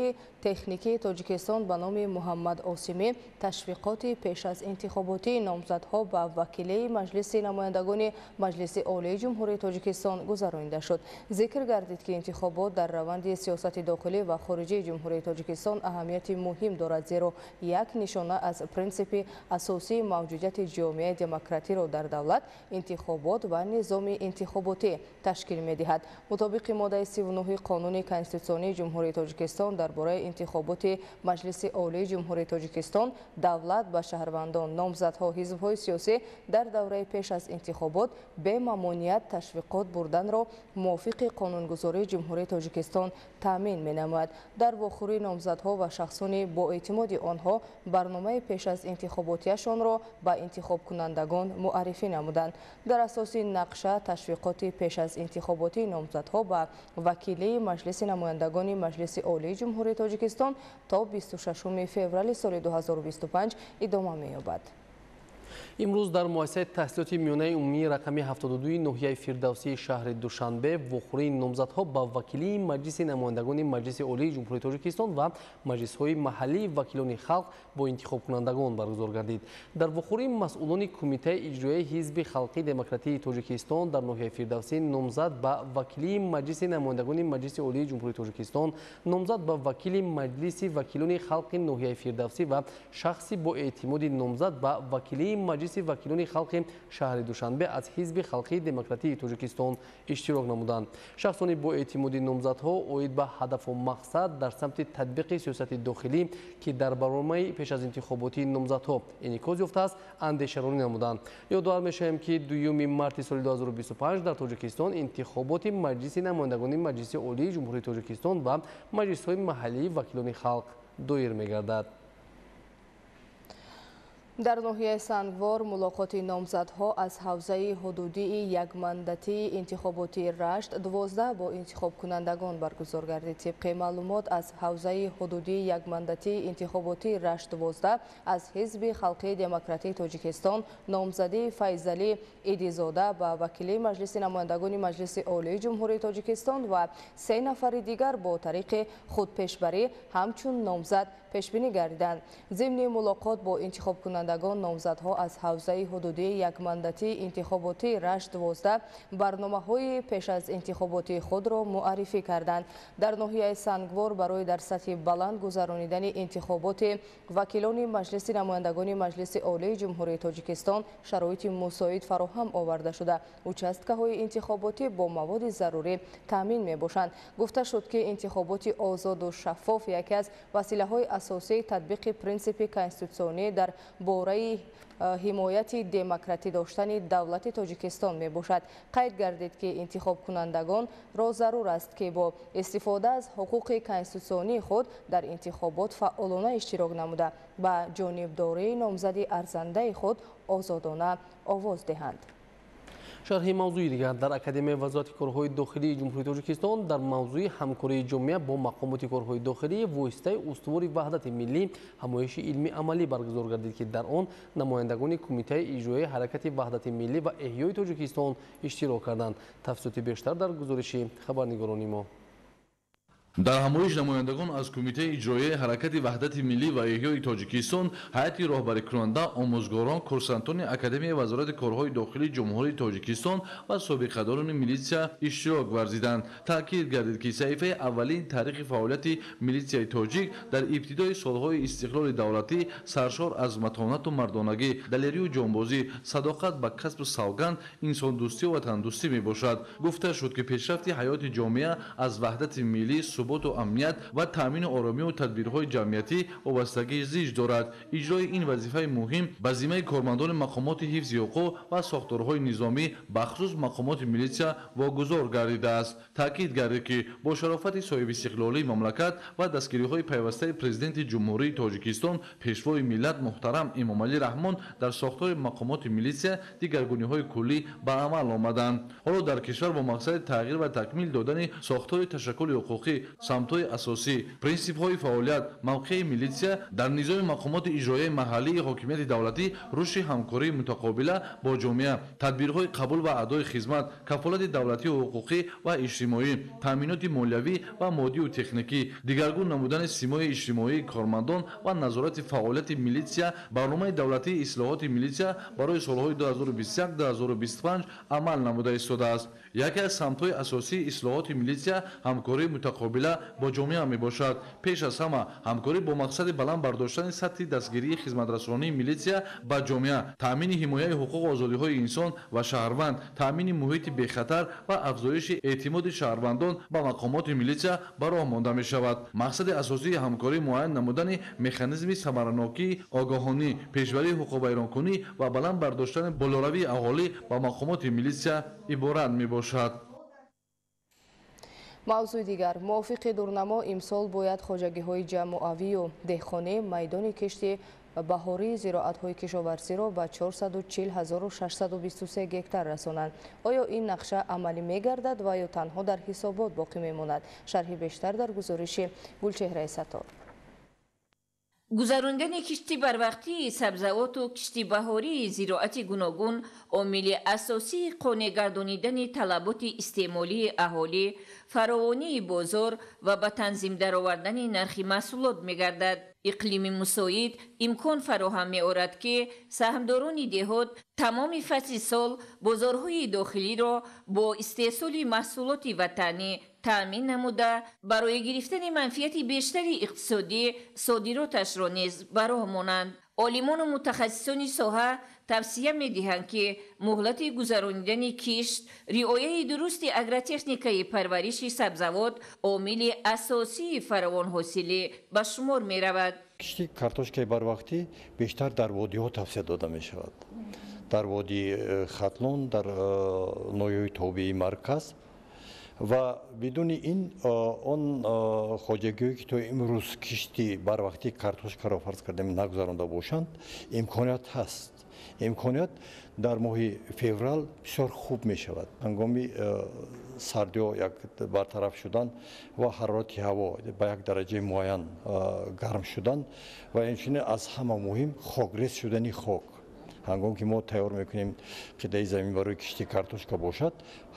تکنیکی تاجیکستان به نام محمد آسیمی تشویقات پیش از انتخاباتی نامزدها با وکیلی مجلس نمایندگان مجلس عالی جمهوری تاجیکستان گذرانیده شد. ذکر گردید که انتخابات در روند سیاست داخلی و خارجی جمهوری تاجیکستان اهمیت مهم دارد، زیرا یک نشانه از پرینسیپ اساسی موجودیت جامعه دموکراتی را در دولت، انتخابات و نظام انتخاباتی تشکیل می‌دهد. مطابق ماده 39 قانون کنستیتوسیونی جمهوری تاجیکستان درباره انتخابات مجلس عالی جمهوری تاجیکستان، دولت به شهروندان، نامزدها، حزب‌های سیاسی در دوره پیش از انتخابات به ممانعت تشویقات بردن را موافق قانونگذاری جمهوری تاجیکستان تامین می‌نماید. در واخوری نامزدها و شخصان با اعتماد آنها برنامه پیش از انتخاباتیشان را به انتخاب کنندگان معرفی نمودند. در اساس نقشه تشویقات پیش از انتخاباتی نامزدها به وکیلی مجلس نمایندگان مجلس عالی جمهوری تاجیکستان تا 26 فوریه سال 2025 ادامه می‌یابد. امروز در مؤسسه تحصیلات میانه عمومی رقمی 72 ناحیه فردوسی شهر دوشنبه وخوری نامزدها با وکیلی مجلس نمایندگان مجلس عالی جمهوری تاجیکستان و مجلس‌های محلی وکیلان خلق با انتخاب کنندگان برگزار گردید. در وخوری مسئولان کمیته اجرایی حزب خلقی دموکراتی تاجیکستان در ناحیه فردوسی نامزد با وکیلی مجلس نمایندگان مجلس عالی جمهوری تاجیکستان، نامزد با وکیل مجلس وکیلان خلق ناحیه فردوسی و شخصی با اعتماد نامزد با وکیلی مجلس وکیلان خلق شهر دوشنبه از حزب خلقی دموکراتی تاجیکستان اشتراک نمودند. شخصان با اعتماد نامزدها اوید به هدف و مقصد در سمت تطبیق سیاست داخلی که در برنامه پیش از انتخاباتی نامزدها انعکاس یافته است اندیشه‌رانی نمودند. یادآور می‌شویم که 2 مارس سال 2025 در تاجیکستان انتخابات مجلس نمایندگان مجلس عالی جمهوری تاجیکستان و مجلس‌های محلی وکیلان خلق دایر می‌گردد. در ناحیه سنگوار ملاقات نامزدها از حوزه حدودی یک ماندتی انتخاباتی رشت 12 با انتخاب کنندگان برگزار گردید. طبق معلومات از حوزه حدودی یک ماندتی انتخاباتی رشت 12 از حزب خلقی دموکراتی تاجیکستان نامزدی فیضعلی ایدیزاده با وکیل مجلس نمایندگان مجلس عالی جمهوری تاجیکستان و 3 نفر دیگر با طریق خودپیشبری همچون نامزد پیشبینی گردیدند. ضمن ملاقات با انتخاب کنندگان نامزدها از حوزه حدودی یک ماندتی انتخاباتی رشت 12 برنامه‌های پیش از انتخاباتی خود را معرفی کردند. در ناحیه سنگوار برای در سطح بلند گذرانیدن انتخابات وکیلان مجلس نمایندگان مجلس عالی جمهوری تاجیکستان شرایط مساعد فراهم آورده شده. участкаҳои انتخاباتی با مواد ضروری تامین می‌باشند. گفته شد که انتخابات آزاد و شفاف یکی از وسیله‌های اساسی تطبیق پرینسیپ کنستیتوسیونی در باره حمایت دموکراتی داشتن دولت تاجیکستان می باشد. قید گردید که انتخاب کنندگان را ضرور است که با استفاده از حقوق کنستیتوسیونی خود در انتخابات فعالانه اشتراک نموده به جانبداری نامزدی ارزنده خود آزادانه آواز دهند. شرح موضوع دیگر در اکادمی وزارت کارهای داخلی جمهوری تاجیکستان در موضوع همکاری جامعه با مقامات کارهای داخلی واسطه استوار وحدت ملی همایش علمی عملی برگزار گردید که در آن نمایندگان کمیته اجرایی حرکت وحدت ملی و احیای تاجیکستان اشتراک کردند. تفصیلات بیشتر در گزارش خبرنگاران ما. در همایش نمایندگان از کمیته اجرایی حرکت وحدت ملی و احیای تاجیکستان، هیئت راهبری کننده، آموزگاران، کورسانتان اکادمی وزارت کارهای داخلی جمهوری تاجیکستان و سابقه‌داران میلیسیا اشتراک ورزیدند. تاکید گردید که صحیفه اولین تاریخ فعالیت میلیسیای تاجیک در ابتدای سالهای استقلال دولتی سرشار از متانت و مردانگی، دلیری و جانبازی، صداقت به کسب سوگند، انسان دوستی و وطن دوستی میباشد. گفته شد که پیشرفت حیات جامعه از وحدت ملی، ثبات و امنیت و تامین آرامی و تدبیرهای جمعیتی وابستگی زیج دارد. اجرای این وظیفه مهم به ذمه کارمندان مقامات حفظ حقوق و ساختارهای نظامی بخصوص مقامات میلیسیا واگذار گردیده است. تاکید گردید که با شرافت صاحب استقلالی مملکت و دستگیری‌های پیوسته پرزیدنت جمهوری تاجیکستان پیشوای ملت محترم امامعلی رحمان در ساختار مقامات میلیسیا دیگرگونی‌های کلی به عمل آمدند. حالا در کشور با مقصد تغییر و تکمیل دادن ساختار تشکل حقوقی самтҳои асосӣ, принсипҳои фаъолият, мавқеи милитсия дар низоми мақомоти иҷроияи маҳаллии ҳокимияти давлатӣ, рушди ҳамкории мутақобила бо ҷомеа, тадбирҳои қабул ва адои хизмат, кафолати давлатию ҳуқуқӣ ва иҷтимоӣ, таъминоти молиявӣ ва моддию техникӣ, дигаргун намудани симои иҷтимоии кормандон ва назорати фаъолияти милитсия. Барномаи давлатии ислоҳоти милитсия барои солҳои 2021-2025 амал намуда истодааст. Яке аз самтҳои асосии ислоҳоти милитсия ҳамкории мутақобила бо ҷомеа мебошад. Пеш аз ҳама ҳамкорӣ бо мақсади баланд бардоштани сатҳи дастгирии хизматрасонии милитсия ба ҷомеа, таъмини ҳимояи ҳуқуқу озодиҳои инсон ва шаҳрванд, таъмини муҳити бехатар ва афзоиши эътимоди шаҳрвандон ба мақомоти милитсия ба роҳ монда мешавад. мақсади асосии ҳамкорӣ муайян намудани механизми самаранокии огоҳонӣ, пешбарии ҳуқуқвайронкунӣ ва баланд бардоштани болоравии аҳолӣ ба мақомоти милитсия иборат мебошад. мавзӯи дигар, мувофиқи дурнамо имсол бояд хоҷагиҳои ҷамъовию деҳқонӣ майдони кишти баҳории зироатҳои кишоварзиро ба 440,623 гектар расонанд. оё ин нақша амалӣ мегардад ва ё танҳо дар ҳисобот боқӣ мемонад? шарҳи бештар дар гузориши Гулчеҳраи Саттор. гузарондани кишти барвақтии сабзавоту кишти баҳории зироати гуногун омили асосии қонеъ гардонидани талаботи истеъмолии аҳолӣ, фаровонии бозор ва ба танзим даровардани нархи маҳсулот мегардад. иқлими мусоид имкон фароҳам меорад ки саҳмдорони деҳот тамоми фасли сол бозорҳои дохилиро бо истеҳсоли маҳсулоти ватанӣ таъмин намуда барои гирифтани манфиати бештари иқтисодӣ содироташро низ ба роҳ монанд. олимону мутахассисони соҳа тавсия медиҳанд ки муҳлати гузаронидани кишт, риояи дурусти агротехникаи парвариши сабзавот омили асосии фаровонҳосилӣ ба шумор меравад. кишти картошкаи барвақтӣ бештар дар водиҳо тавсия дода мешавад. дар водии хатлон, дар ноҳияҳои тобии марказ ва бидуни ин он хоҷагиҳое ки то имрӯз кишти барвақтии картошкаро фарз кардем нагузаронда бошанд, имконият ҳаст. имконият дар моҳи феврал бисёр хуб мешавад. ҳангоми сардиҳо як бартараф шудан ва ҳарорати ҳаво ба як дараҷаи муайян гарм шудан ва инчунин аз ҳама муҳим хокрес шудани хок. ҳангоми ки мо тайёр мекунем қидаи замин барои кишти картошка бошад,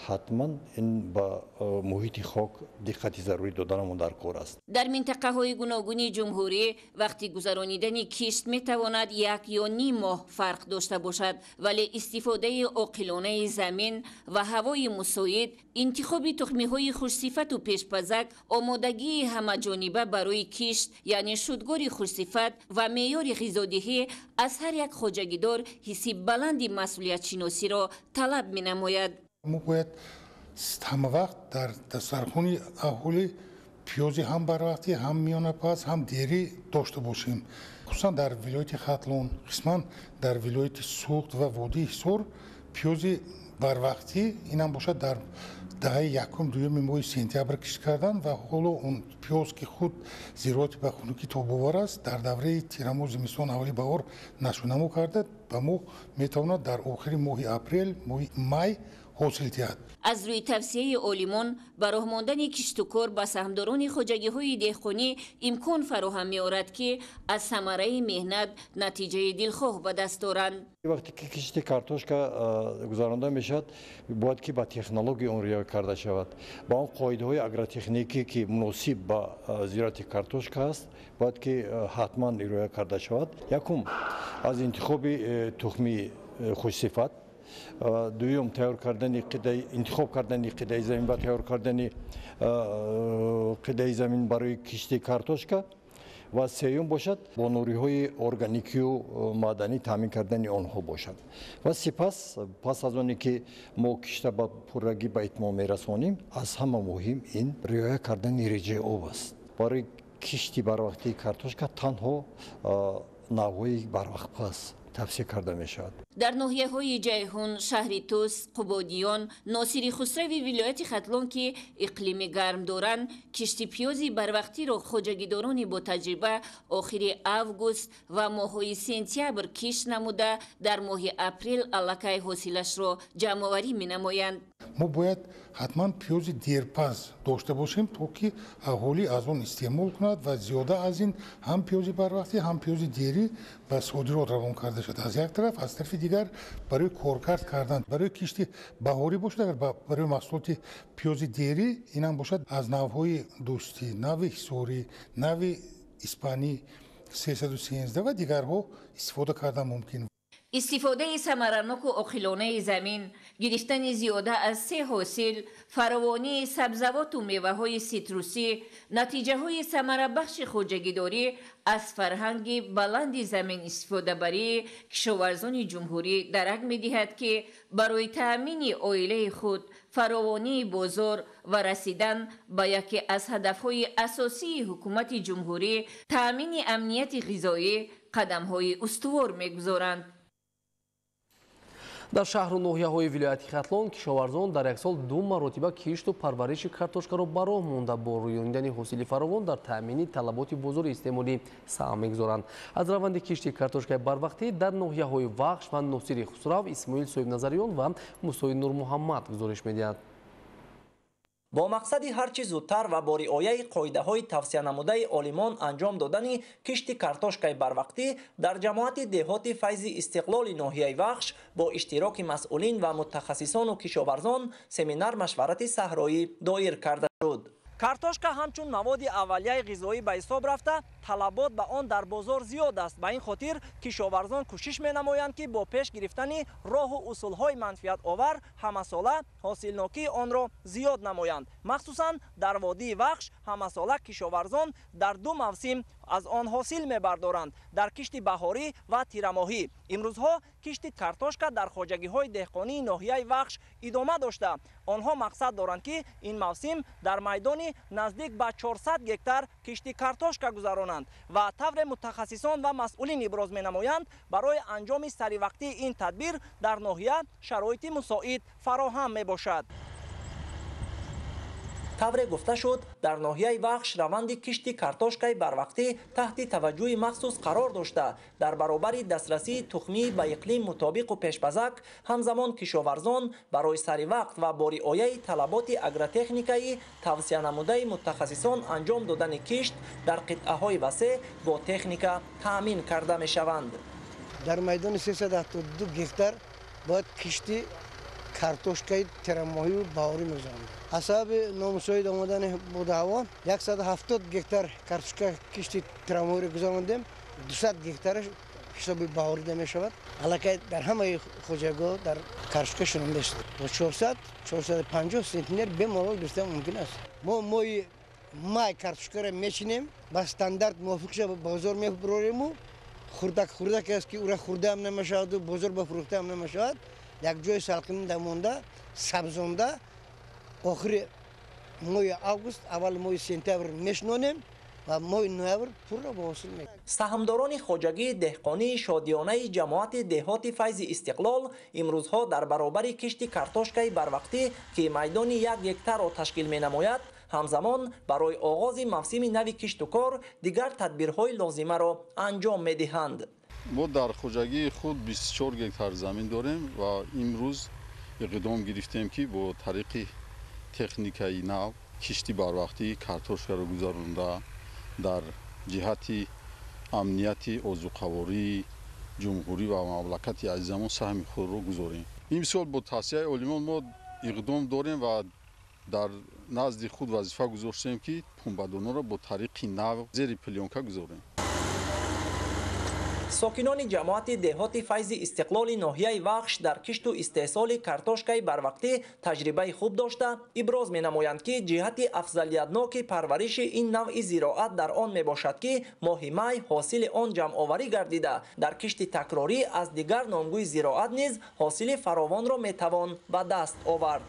ҳатман ин ба муҳити хок диққати зарури доданамон дар кор аст. дар минтақаҳои гуногуни ҷумҳурӣ вақти гузаронидани кишт метавонад 1 ё ним моҳ фарқ дошта бошад, вале истифодаи оқилонаи замин ва ҳавои мусоид, интихоби тухмиҳои хушсифату пешпазак, омодагии ҳамаҷониба барои кишт, яъне шудгори хушсифат ва меъёри ғизодиҳӣ аз ҳар як хоҷагидор ҳисси баланди масъулиятшиносиро талаб менамояд. мо бояд ҳама вақт дар дастархони аҳолӣ пиёзи ҳам барвақтӣ, ҳам миёнапаз, ҳам дерӣ дошта бошем. хусусан дар вилояти хатлон, қисман дар вилояти суғд ва водии ҳисор пиёзи барвақтӣ инам бошад дар даҳаи якум дуюми моҳи сентябр кишт кардан ва ҳоло он пиёз ки худ зироати ба хунукӣ тобовар аст дар давраи тирамоҳ зимистон аввали баҳор нашунамо карда ба мо метавонад дар охири моҳи апрел, моҳи май ҳосил диҳад. аз рӯи тавсияи олимон ба роҳ мондани киштукор ба саҳмдорони хоҷагиҳои деҳқонӣ имкон фароҳам меорад ки аз самараи меҳнат натиҷаи дилхоҳ ба даст доранд. вақте ки кишти картошка гузаронда мешавад, бояд ки ба технология он риоя карда шавад. ба он қоидаҳои агротехникӣ ки муносиб ба зироати картошка аст, бояд ки ҳатман риоя карда шавад. якум аз интихоби тухми хушсифат, дуюм тайёр кардани интихоб кардани қидаи замин ва тайёр кардани қидаи замин барои кишти картошка ва сеюм бошад бо нуриҳои органикию маъданӣ таъмин кардани онҳо бошад. ва сипас пас аз оне ки мо кишта ба пуррагӣ ба итмом мерасонем, аз ҳама муҳим ин риоя кардани реҷаи об аст. барои кишти барвақтии картошка танҳо навъҳои барвақтпаз тавсия карда мешавад. در ناحیه‌های جیهون، شهر توس، قبادیان، ناصری خسروی ولایت ختلان که اقلیم گرم دارند، کشتی پیازی بروقتی را خواجگیداران با تجربه آخر آگوست و ماه‌های سپتامبر کشت نموده در ماه اپریل الکی حاصلش را جمع‌آوری می‌نمایند. ما باید حتما پیاز دیرپز داشته باشیم تا که اهالی از آن استعمال کند و زیاده از این هم پیاز بروقتی هم پیاز دیری به صادرات روان کرده شد. از یک طرف، از طرف دیگر برای کارکرد کردن برای کشتی بهاری باشد، اگر برای محصولات پیاز دیری این هم باشد از نوهای دوستی، نو حصاری، نو اسپانی 313 و دیگرها استفاده کردن ممکن. استفاده ثمرناک و عاقلانه زمین، گرفتن زیاده از 3 حاصل، فراوانی سبزیجات و میوه‌های سیتروسی، نتیجه‌های ثمربخش خواجگیداری از فرهنگ بلند زمین استفاده بری کشاورزان جمهوری درک می‌دهد که برای تأمین عائله خود فراوانی بازار و رسیدن به یکی از هدف‌های اساسی حکومت جمهوری تأمین امنیت غذایی قدم‌های استوار می‌گذارند. در شهر و ناحیه‌های ولایت ختلان کشاورزان در یک سال 2 مرتبه کشت و پرورش کартошка را ба роҳ монда бо рӯёнидани ҳосили фаровон дар таъмини талаботи бозори истеъмолӣ саҳм мегузоранд. аз раванди кишти картошкаи барвақтӣ дар ноҳияҳои вахш ва носири хусрав исмоил соҳибназариён ва мусоид нурмуҳаммад гузориш медиҳанд. با مقصد هرچی زودتر و با رعایت قاعده‌های توصیه نموده عالمان انجام دادن کشت کارتوشکای بروقتی در جماعت دهات فیض استقلال ناحیه وخش با اشتراک مسئولین و متخصصان و کشاورزان سمینار مشورت صحرایی دایر کرده شد. کارتوشکا همچون مواد اولیه غذایی به حساب رفته، طلبات به آن در بازار زیاد است. به این خاطر کشاورزان کوشش می‌نمایند که با پیش گرفتن راه و اصول‌های منفعت آور همه ساله حاصلناکی آن را زیاد نمایند. مخصوصاً در وادی وخش همه ساله کشاورزان در 2 موسم از آن حاصل می‌بردارند، در کشت بهاری و تیرماهی. امروزها کشت کارتوشکا در خواجگی‌های دهقانی ناحیه وخش ادامه داشته. آنها مقصد دارند که این موسم در میدان نزدیک به 400 گکتار کشتی کارتوشکا گذرانند و طور متخصصان و مسئولین ابراز می‌نمایند برای انجام سریع این تدبیر در ناحیه شرایط مساعد فراهم میباشد. طور گفته شد در ناحیه وخش روند کشت کارتوشکای بروقتی تحت توجه مخصوص قرار داشته. در برابر دسترسی تخمی به اقلیم مطابق و پیش‌پزک همزمان کشاورزان برای سری وقت و با رعایت طلبات اگروتکنیکایی توصیه نموده متخصصان انجام دادن کشت در قطعه‌های وسیع با تکنیک تأمین کرده می‌شوند. در میدان 372 گکتار باید کشتی کارتوشکای تیرماهی و بهاری می‌گذارند. حساب نامساعد آمدن بودهوان 170 گکتار کارتوشکا کشتی تیرماهی گذاراندیم، 200 گکتارش حساب بهاری می‌شود. الکی در همه خواجگاه در کارتوشکا شنونده است. 450 سنتیمتر به مال گرفتن ممکن است. ما مای کارتوشکا را می‌چینیم، با استاندارد موافق شده بازار می‌بریم و خردک است که او را خورده هم نمی‌شود و بازار بفروخته هم نمی‌شود. یک جای سالقین دمونده سبزونده آخر ماه آگوست اول ماه سپتامبر میشنونیم و ماه نوامبر پر را به حاصل می‌رسیم. سهامداران خواجگی دهقانی شادیانه جماعت دهات فیض استقلال امروزها در برابر کشت کارتوشکای بروقتی که میدان 1 گکتار را تشکیل می‌نماید همزمان برای آغاز موسم نو کشت و کار دیگر تدبیرهای لازمه را انجام می‌دهند. ما در خواجگی خود 24 گکتار زمین داریم و امروز اقدام گرفتیم که با طریق تکنیکای نو کشتی بروقتی کارتوشکا را گذرانده در جهت امنیت آذوقه‌واری جمهوری و مملکت عزیزمان سهم خود را گذاریم. این سال با توصیه عالمان ما اقدام داریم و در نزد خود وظیفه گذاشتیم که پنبه‌دان‌ها را با طریق نو زیر پلیونکا گذاریم. ساکنان جماعت دهات فیض استقلال ناحیه وخش در کشت و استحصال کارتوشکای بروقتی تجربه خوب داشته ابراز می‌نمایند که جهت افضلیتناک پرورش این نوع زراعت در آن میباشد که ماه می حاصل آن جمع آوری گردیده در کشت تکراری از دیگر نامگوی زراعت نیز حاصل فراوان را میتوان به دست آورد.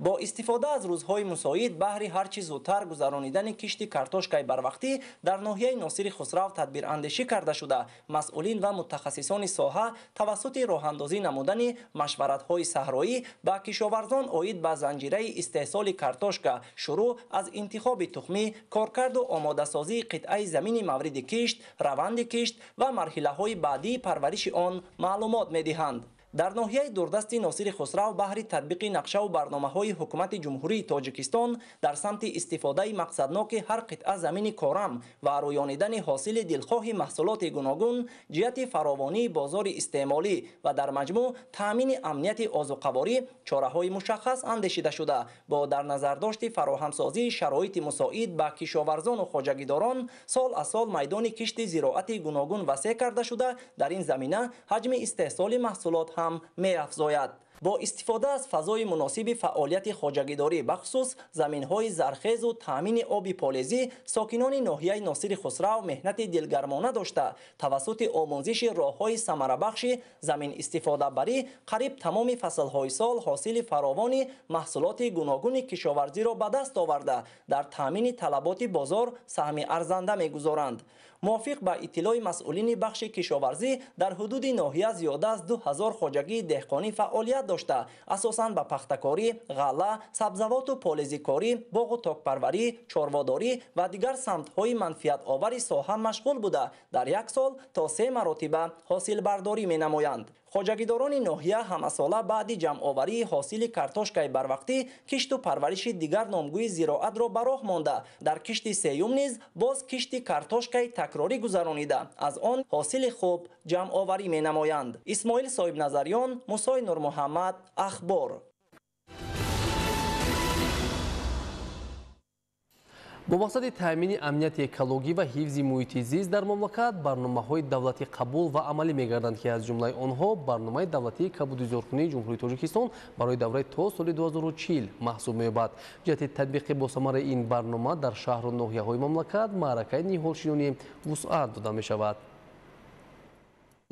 با استفاده از روزهای مساعد بهر هرچی زودتر گذرانیدن کشت کارتوشکای بروقتی در ناحیه ناصر خسرو تدبیر اندیشی کرده شده. مسئولین و متخصصان ساحه توسط راهاندازی نمودن مشورت‌های صحرایی با کشاورزان اوید به زنجیره استحصال کارتوشکا شروع از انتخاب تخمی، کارکرد و آماده سازی قطعه زمین مورد کشت، روند کشت و مرحله‌های بعدی پرورش آن معلومات می‌دهند. در ناحیه دوردست ناصر خسرو بهر تطبیق نقشه و برنامه‌های حکومت جمهوری تاجیکستان در سمت استفاده مقصدناک هر قطعه زمین کارم و رویانیدن حاصل دلخواه محصولات گوناگون جهت فراوانی بازار استعمالی و در مجموع تامین امنیت آذوقه‌واری چاره‌های مشخص اندیشیده شده با در نظر داشت فراهمسازی شرایط مساعد به کشاورزان و خواجگیداران سال از سال میدان کشت زراعت گوناگون وسیع کرده شده. در این زمینه حجم استحصال محصولات هم می‌افزاید. با استفاده از فضای مناسب فعالیت خواجگیداری بخصوص زمین‌های زرخیز و تامین آب پالیزی ساکنان ناحیه ناصر خسرو مهنت دلگرمانه داشته توسط آموزش راه‌های ثمره‌بخش زمین استفاده بری قریب تمام فصل‌های سال حاصل فراوان محصولات گوناگون کشاورزی را به دست آورده در تامین طلبات بازار سهم ارزنده می‌گذارند. موافق با اطلاع مسئولین بخش کشاورزی در حدود ناحیه زیاده از 2000 خواجگی دهقانی فعالیت داشته اساساً به پختکاری، غله، سبزوات و پالیزیکاری، باغ و تاکپروری، چارواداری و دیگر سمت‌های منفعت آور ساحه مشغول بوده در یک سال تا 3 مراتب حاصل برداری می‌نمایند. خواجگیداران ناحیه همساله بعد جمع آوری حاصل کارتوشکای بروقتی کشت و پرورش دیگر نامگوی زراعت را به راه مانده در کشت سیوم نیز باز کشت کارتوشکای تکراری گذرانیده از آن حاصل خوب جمع آوری می نمایند. اسماعیل صاحب نظریان، موسی نور محمد، اخبار. با مقصد تامین امنیت اکولوژی و حفظ محیط زیست در مملکت برنامه‌های دولتی قبول و عملی می‌گردند که از جمله آنها برنامه دولتی کبودیزورکنی جمهوری تاجیکستان برای دوره تا سال 2040 محسوب می‌یابد. جهت تطبیق باثمر این برنامه در شهر و ناحیه‌های مملکت معرکه نهالشینی وسعت داده می‌شود.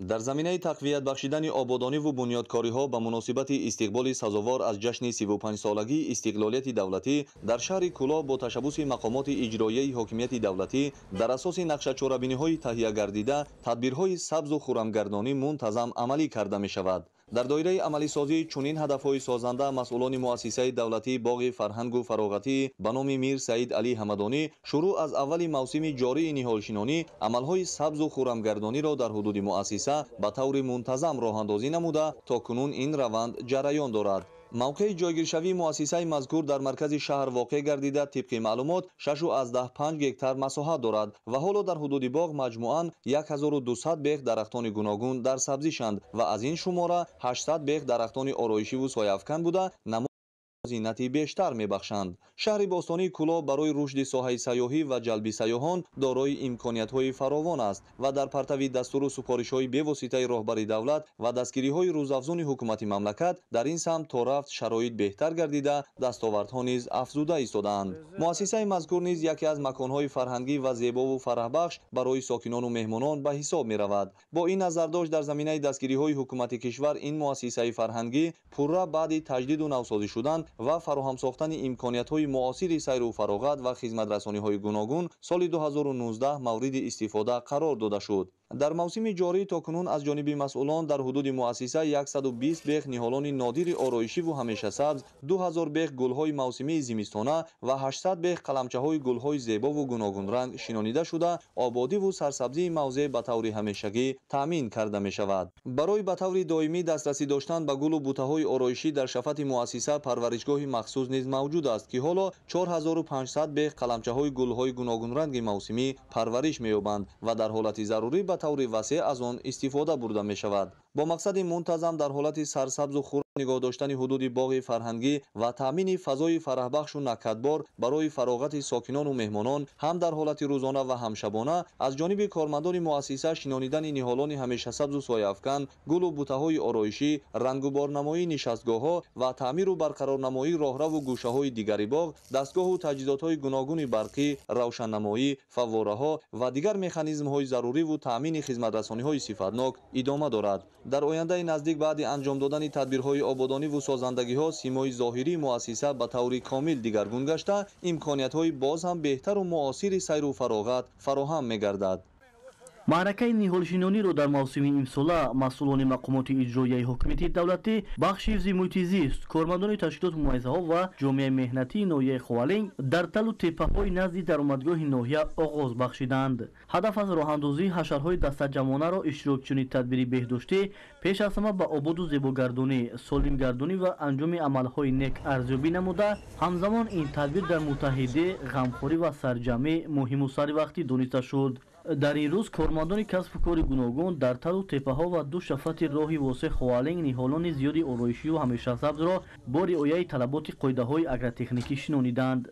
در زمینه تقویت بخشیدن آبادانی و بنیادکاری‌ها به مناسبت استقبال سزاوار از جشن 35 سالگی استقلالیت دولتی در شهر کولا با تشبث مقامات اجرایی حاکمیت دولتی در اساس نقشه چاره‌بینی‌های تهیه گردیده تدبیرهای سبز و خرمگردانی منتظم عملی کرده می‌شود. در دایره عملی سازی چنین هدف‌های سازنده مسئولان مؤسسه دولتی باغ فرهنگ و فراغتی به نام میر سعید علی حمدانی شروع از اول موسم جاری نهالشینانی عمل‌های سبز و خرمگردانی را در حدود مؤسسه به طور منتظم راه‌اندازی نموده تا کنون این روند جریان دارد. موقع جایگیرشوی مؤسسه مذکور در مرکز شهر واقع گردیده طبق معلومات 6.5 گکتار مساحت دارد و حالا در حدود باغ مجموعاً 1200 بیخ درختان گوناگون در سبزیشند و از این شماره 800 بیخ درختان آرایشی و سایه‌افکن بوده زینتی بیشتر می‌بخشند. شهر باستانی کولا برای رشد ساحه سیاحی و جلب سیاحان دارای امکانیت‌های فراوان است و در پرتو دستور و سفارش‌های بواسطه راهبری دولت و دستگیری‌های روزافزون حکومت مملکت در این سمت تا رفت شرایط بهتر گردیده دستاوردها نیز افزوده ایستاده‌اند. مؤسسه مذکور نیز یکی از مکان‌های فرهنگی و زیبا و فرحبخش برای ساکنان و مهمانان به حساب می‌رود. با این نظرداشت در زمینه دستگیری‌های حکومت کشور این مؤسسه فرهنگی پورا بعد تجدید و نوسازی شدن و فراهم ساختن امکانیت‌های معاصر سیر و فراغت و خدمت رسانی‌های گوناگون سال 2019 مورد استفاده قرار داده شد. در موسم جاری تاکنون از جانب مسئولان در حدود مؤسسه 120 بیخ نهالان نادر آرایشی و همیشه سبز، 2000 بیخ گل‌های موسمی زمستانه و 800 بیخ قلمچه‌های گل‌های زیبا و گوناگون رنگ شنانیده شده آبادی و سرسبزی موضع به طور همیشگی تامین کرده می‌شود. برای به طور دائمی دسترسی داشتن به گل و بوته‌های آرایشی در شفت مؤسسه پرورشگاه مخصوص نیز موجود است که حالا 4500 بیخ قلمچه‌های گل‌های گوناگون رنگ موسمی پرورش می‌یابند و در حالت ضروری به طور وسیع از آن استفاده برده می‌شود. با مقصد منتظم در حالت سرسبز و خرم نگاه داشتن حدود باغ فرهنگی و تامین فضای فرحبخش و نکهتبار برای فراغت ساکنان و مهمانان هم در حالت روزانه و هم شبانه از جانب کارمندان مؤسسه شنانیدن نهالان همیشه سبز و سایه‌افکن، گل و بوته‌های آرایشی، رنگ و بارنمایی نشستگاه‌ها و تعمیر و برقرارنمایی راهرو و گوشه‌های دیگری باغ، دستگاه و تجهیزات‌های گوناگون برقی، روشننمایی، فواره‌ها و دیگر مکانیزم‌های ضروری و تامین خدمت رسانی‌های صفتناک ادامه دارد. дар ояндаи наздик баъди анҷом додани тадбирҳои ободониву созандагиҳо симои зоҳирии муассиса ба таври комил дигаргун гашта, имкониятҳои боз ҳам беҳтару муосири сайру фароғат фароҳам мегардад. маъракаи ниҳолшинониро дар мавсими имсола масъулони мақомоти иҷроияи ҳокимияти давлатӣ, бахши ҳифзи муҳити зист, кормандони ташкилоти муайзаҳо ва ҷомеаи меҳнатии ноҳияи Ховалинг дар талу теппаҳои назди даромадгоҳи ноҳия оғоз бахшиданд. ҳадаф аз роҳандозии ҳашарҳои дастаҷамонаро иштирокчиёни тадбири беҳдоштӣ пеш аз ҳама ба ободу зебогардонӣ, солимгардонӣ ва анҷоми амалҳои нек арзёбӣ намуда, ҳамзамон ин тадбир дар муттаҳидӣ, ғамхорӣ ва сарҷамъӣ муҳиму саривақтӣ дониста шуд. дар ин рӯз кормандони касбу кори гуногун дар талу теппаҳо ва ду шафати роҳи восеъ Ховалинг ниҳолони зиёди ороишию ҳамешасабзро бо риояи талаботи қоидаҳои агротехникӣ шинониданд.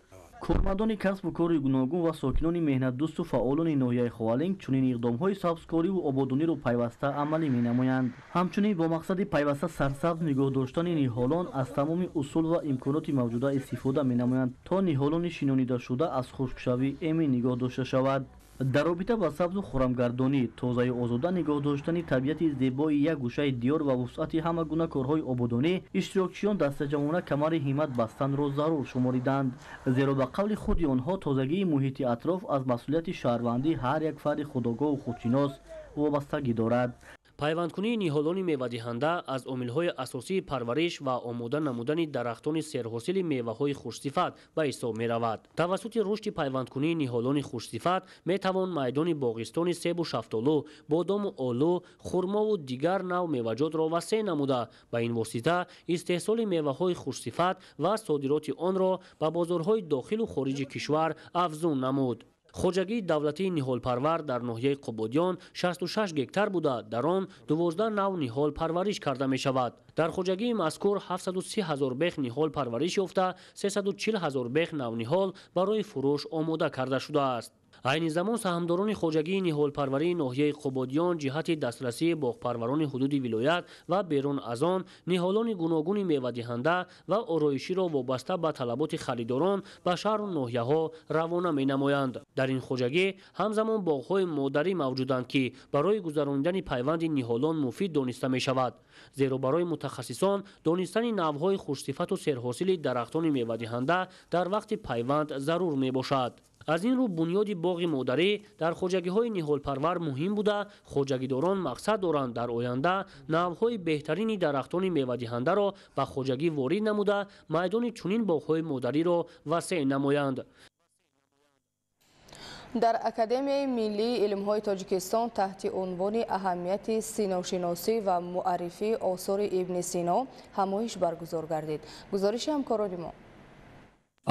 кормандони касбу кори гуногун ва сокинони меҳнатдӯсту фаъолони ноҳияи Ховалинг чунин иқдомҳои сабзкориву ободониро пайваста амалӣ менамоянд. ҳамчунин бо мақсади пайваста сарсабз нигоҳ доштани ниҳолон аз тамоми усул ва имконоти мавҷуда истифода менамоянд, то ниҳолони шинонидашуда аз хушкшавӣ эмин нигоҳ дошта шавад. дар робита ба сабзу хӯрамгардонӣ, тозаю озода нигоҳ доштани табиати зебои як гӯшаи диёр ва вусъати ҳама гуна корҳои ободонӣ, иштирокчиён дастаҷамона камари ҳиммат бастанро зарур шумориданд, зеро ба қавли худи онҳо тозагии муҳити атроф аз масъулияти шаҳрвандӣ ҳар як фарди худогоҳу худшинос вобастагӣ дорад. пайвандкунии ниҳолони мевадиҳанда аз омилҳои асосии парвариш ва омода намудани дарахтони серҳосили меваҳои хушсифат ба ҳисоб меравад. тавассути рушди пайвандкунии ниҳолони хушсифат метавон майдони боғистони себу шафтолу, бодому олу, хурмову дигар нав меваҷотро васеъ намуда, ба ин восита истеҳсоли меваҳои хушсифат ва содироти онро ба бозорҳои дохилу хориҷи кишвар афзун намуд. хоҷагии давлатии ниҳолпарвар дар ноҳияи Қободиён 66 гектар буда, дар он 12 нав ниҳол парвариш карда мешавад. дар хоҷагии мазкур 730 000 бех ниҳол парвариш ёфта, 340 000 бех навниҳол барои фурӯш омода карда шудааст. айни замон саҳмдорони хоҷагии ниҳолпарварии ноҳияи Қободиён ҷиҳати дастрасии боғпарварони ҳудуди вилоят ва берун аз он ниҳолони гуногуни мевадиҳанда ва ороиширо вобаста ба талаботи харидорон ба шаҳру ноҳияҳо равона менамоянд. дар ин хоҷагӣ ҳамзамон боғҳои модарӣ мавҷуданд, ки барои гузарондани пайванди ниҳолон муфид дониста мешавад, зеро барои мутахассисон донистани навъҳои хушсифату серҳосили дарахтони мевадиҳанда дар вақти пайванд зарур мебошад. аз ин рӯ бунёди боғи модарӣ дар хоҷагиҳои ниҳолпарвар муҳим буда, хоҷагидорон мақсад доранд дар оянда навъҳои беҳтарини дарахтони мевадиҳандаро ба хоҷагӣ ворид намуда, майдони чунин боғҳои модариро васеъ намоянд. дар Академияи миллии илмҳои Тоҷикистон таҳти унвони аҳамияти синошиносӣ ва муаррифии осори Ибни Сино ҳамоиш баргузор гардид. гузориши ҳамкорони мо.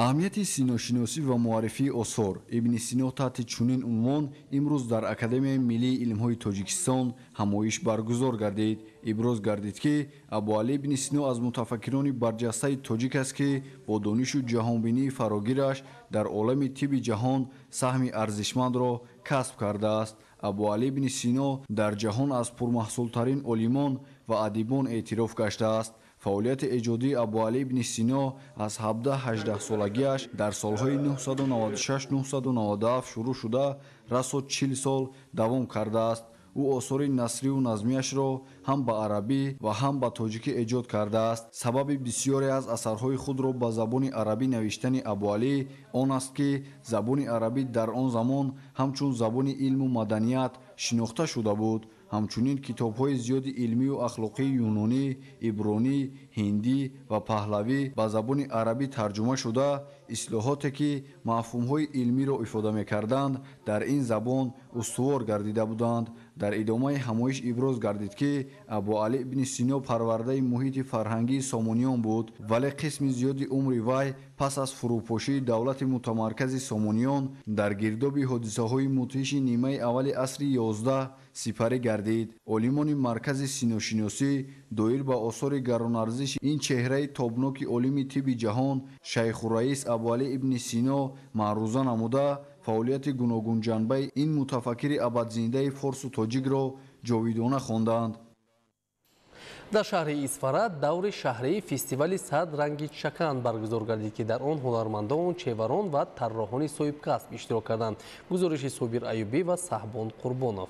аҳамияти синошиносӣ ва муаррифии осор Ибни Сино таҳти чунин унвон имрӯз дар Академияи миллии илмҳои Тоҷикистон ҳамоиш баргузор гардид. иброз гардид, ки Абуалӣ Ибни Сино аз мутафаккирони барҷастаи тоҷик аст, ки бо донишу ҷаҳонбинии фарогираш дар олами тибби ҷаҳон саҳми арзишмандро касб кардааст. Абуалӣ Ибни Сино дар ҷаҳон аз пурмаҳсултарин олимон ва адибон эътироф гаштааст. фаъолияти эҷодии Абуалӣ ибни Сино аз 17-18 солагиаш дар солҳои 996-997 шурӯъ шуда расо 40 сол давом кардааст. ӯ осори насрию назмиашро ҳам ба арабӣ ва ҳам ба тоҷикӣ эҷод кардааст. сабаби бисёре аз асарҳои худро ба забони арабӣ навиштани Абуалӣ он аст, ки забони арабӣ дар он замон ҳамчун забони илму маданият шинохта шуда буд. ҳамчунин китобҳои зиёди илмию ахлоқии юнонӣ, ибронӣ, ҳиндӣ ва паҳлавӣ ба забони арабӣ тарҷума шуда, ислоҳоте ки мафҳумҳои илмиро ифода мекарданд, дар ин забон устувор гардида буданд. дар идомаи ҳамоиш иброз гардид, ки Абуалӣ ибни Сино парвардаи муҳити фарҳангии Сомониён буд, вале қисми зиёди умри вай пас аз фурӯпошии давлати мутамаркази Сомониён дар гирдоби ҳодисаҳои мудҳиши нимаи аввали асри 11 сипарӣ гардид. олимони маркази синошиносӣ доир ба осори гаронарзиши ин чеҳраи тобноки олими тибби ҷаҳон шайхураис Абуалӣ ибни Сино маъруза намуда, фаъолияти гуногунҷанбаи ин мутафаккири абадзиндаи форсу тоҷикро ҷовидона хонданд. дар шаҳри Исфара даври шаҳрии фестивали 100 ранги чакан баргузор гардид, ки дар он ҳунармандон, чеварон ва тарроҳони соҳибкасб иштирок карданд. гузориши Собир Аюбӣ ва Саҳбон Қурбонов.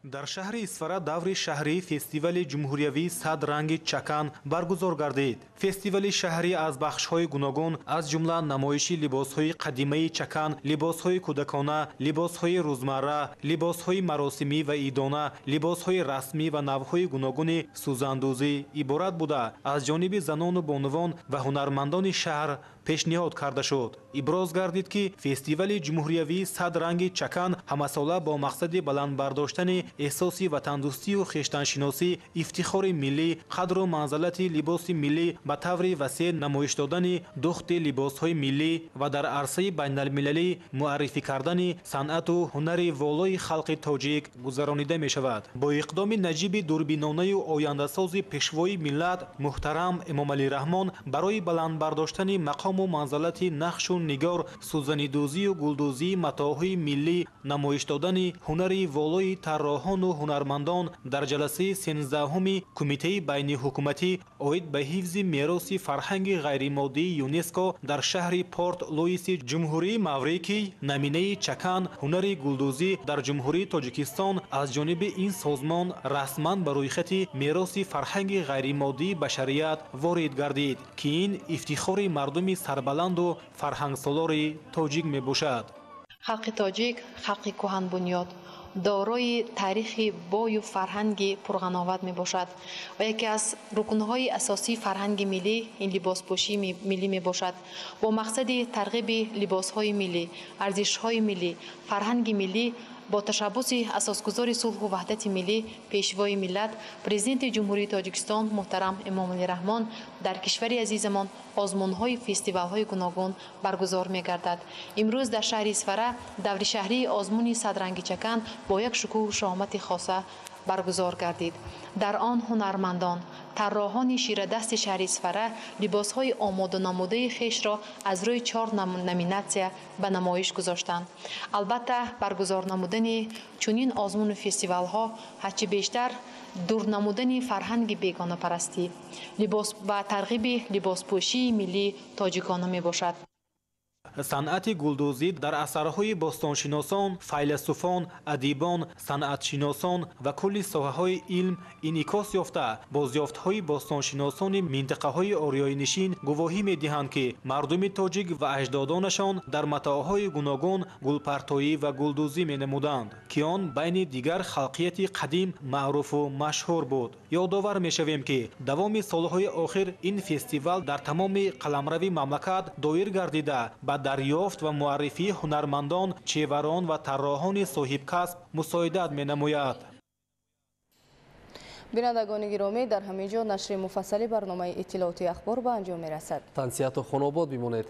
дар шаҳри исфара даври шаҳрии фестивали ҷумҳуриявӣ 100 ранги чакан баргузор гардид. фестивали шаҳрӣ аз бахшҳои гуногун аз ҷумла намоиши либосҳои қадимаи чакан, либосҳои кӯдакона, либосҳои рӯзмарра, либосҳои маросимӣ ва идона, либосҳои расмӣ ва навъҳои гуногуни сӯзандӯзӣ иборат буда аз ҷониби занону бонувон ва ҳунармандони шаҳр пешниҳод карда шуд. иброз гардид ки фестивали ҷумҳуриявӣ 100 ранги чакан ҳамасола бо мақсади баландбардоштани эҳсоси ватандӯстию хештаншиносӣ, ифтихори миллӣ, қадру манзалати либоси миллӣ ба таври васеъ намоиш додани духти либосҳои миллӣ ва дар арсаи байналмилалӣ муаррифӣ кардани санъату ҳунари волои халқи тоҷик гузаронида мешавад. бо иқдоми наҷиби дурбинонаю ояндасози пешвои миллат муҳтарам Эмомалӣ Раҳмон барои баландбардоштани мақому манзалати нақшу нигор, сӯзанидӯзию гулдӯзии матоъҳои миллӣ, намоиш додани ҳунари волои тарроҳону ҳунармандон дар ҷаласаи 13-уми Кумитаи байниҳукуматӣ оид ба ҳифзи мероси фарҳанги ғайримоддии ЮНЕСКО дар шаҳри Порт Луиси ҷумҳурии Маврикий наминаи чакан ҳунари гулдӯзӣ дар ҷумҳурии Тоҷикистон аз ҷониби ин созмон расман ба рӯйхати мероси фарҳанги ғайримоддии башарият ворид гардид, ки ин ифтихори мардуми сарбаланду фарҳангсолори тоҷик мебошад. халқи тоҷик халқи кӯҳанбунёд дорои таърихи бою фарҳанги пурғановат мебошад ва яке аз рукнҳои асосии фарҳанги миллӣ ин либоспӯшии миллӣ мебошад. бо мақсади тарғиби либосҳои миллӣ, арзишҳои миллӣ, фарҳанги миллӣ, бо ташаббуси асосгузори сулҳу ваҳдати миллӣ, пешвои миллат, президенти ҷумҳурии Тоҷикистон муҳтарам Эмомалӣ Раҳмон дар кишвари азизамон озмунҳои фестивалҳои гуногун баргузор мегардад. имрӯз дар шаҳри Исфара даври шаҳрии озмуни 100 ранги чакан бо як шукӯҳу шоҳмати хоса баргузор гардид. дар он ҳунармандон, тарроҳони ширадасти шаҳри Исфара либосҳои омоданамудаи хешро аз рӯи 4 номинатсия ба намоиш гузоштанд. албатта баргузор намудани чунин озмуну фестивалҳо ҳарчи бештар дур намудани фарҳанги бегонапарастӣ ва тарғиби либоспӯшии миллии тоҷикона мебошад. санъати гулдӯзӣ дар асарҳои бостоншиносон, файласуфон, адибон, санъатшиносон ва кулли соҳаҳои илм инъикос ёфта, бозёфтҳои бостоншиносони минтақаҳои ориёинишин гувоҳӣ медиҳанд, ки мардуми тоҷик ва аҷдодонашон дар матоъҳои гуногун гулпартоӣ ва гулдӯзӣ менамуданд, ки он байни дигар халқияти қадим маъруфу машҳур буд. ёдовар мешавем, ки давоми солҳои охир ин фестивал дар тамоми қаламрави мамлакат доир гардида ба дарёфт ва муаррифии ҳунармандон, чеварон ва тарроҳони соҳибкасб мусоидат менамояд. бинандагони гиромӣ, дар ҳамин ҷо нашри муфассали барномаи иттилоотии ахбор ба анҷом мерасад. тансияту хонобод бимонед.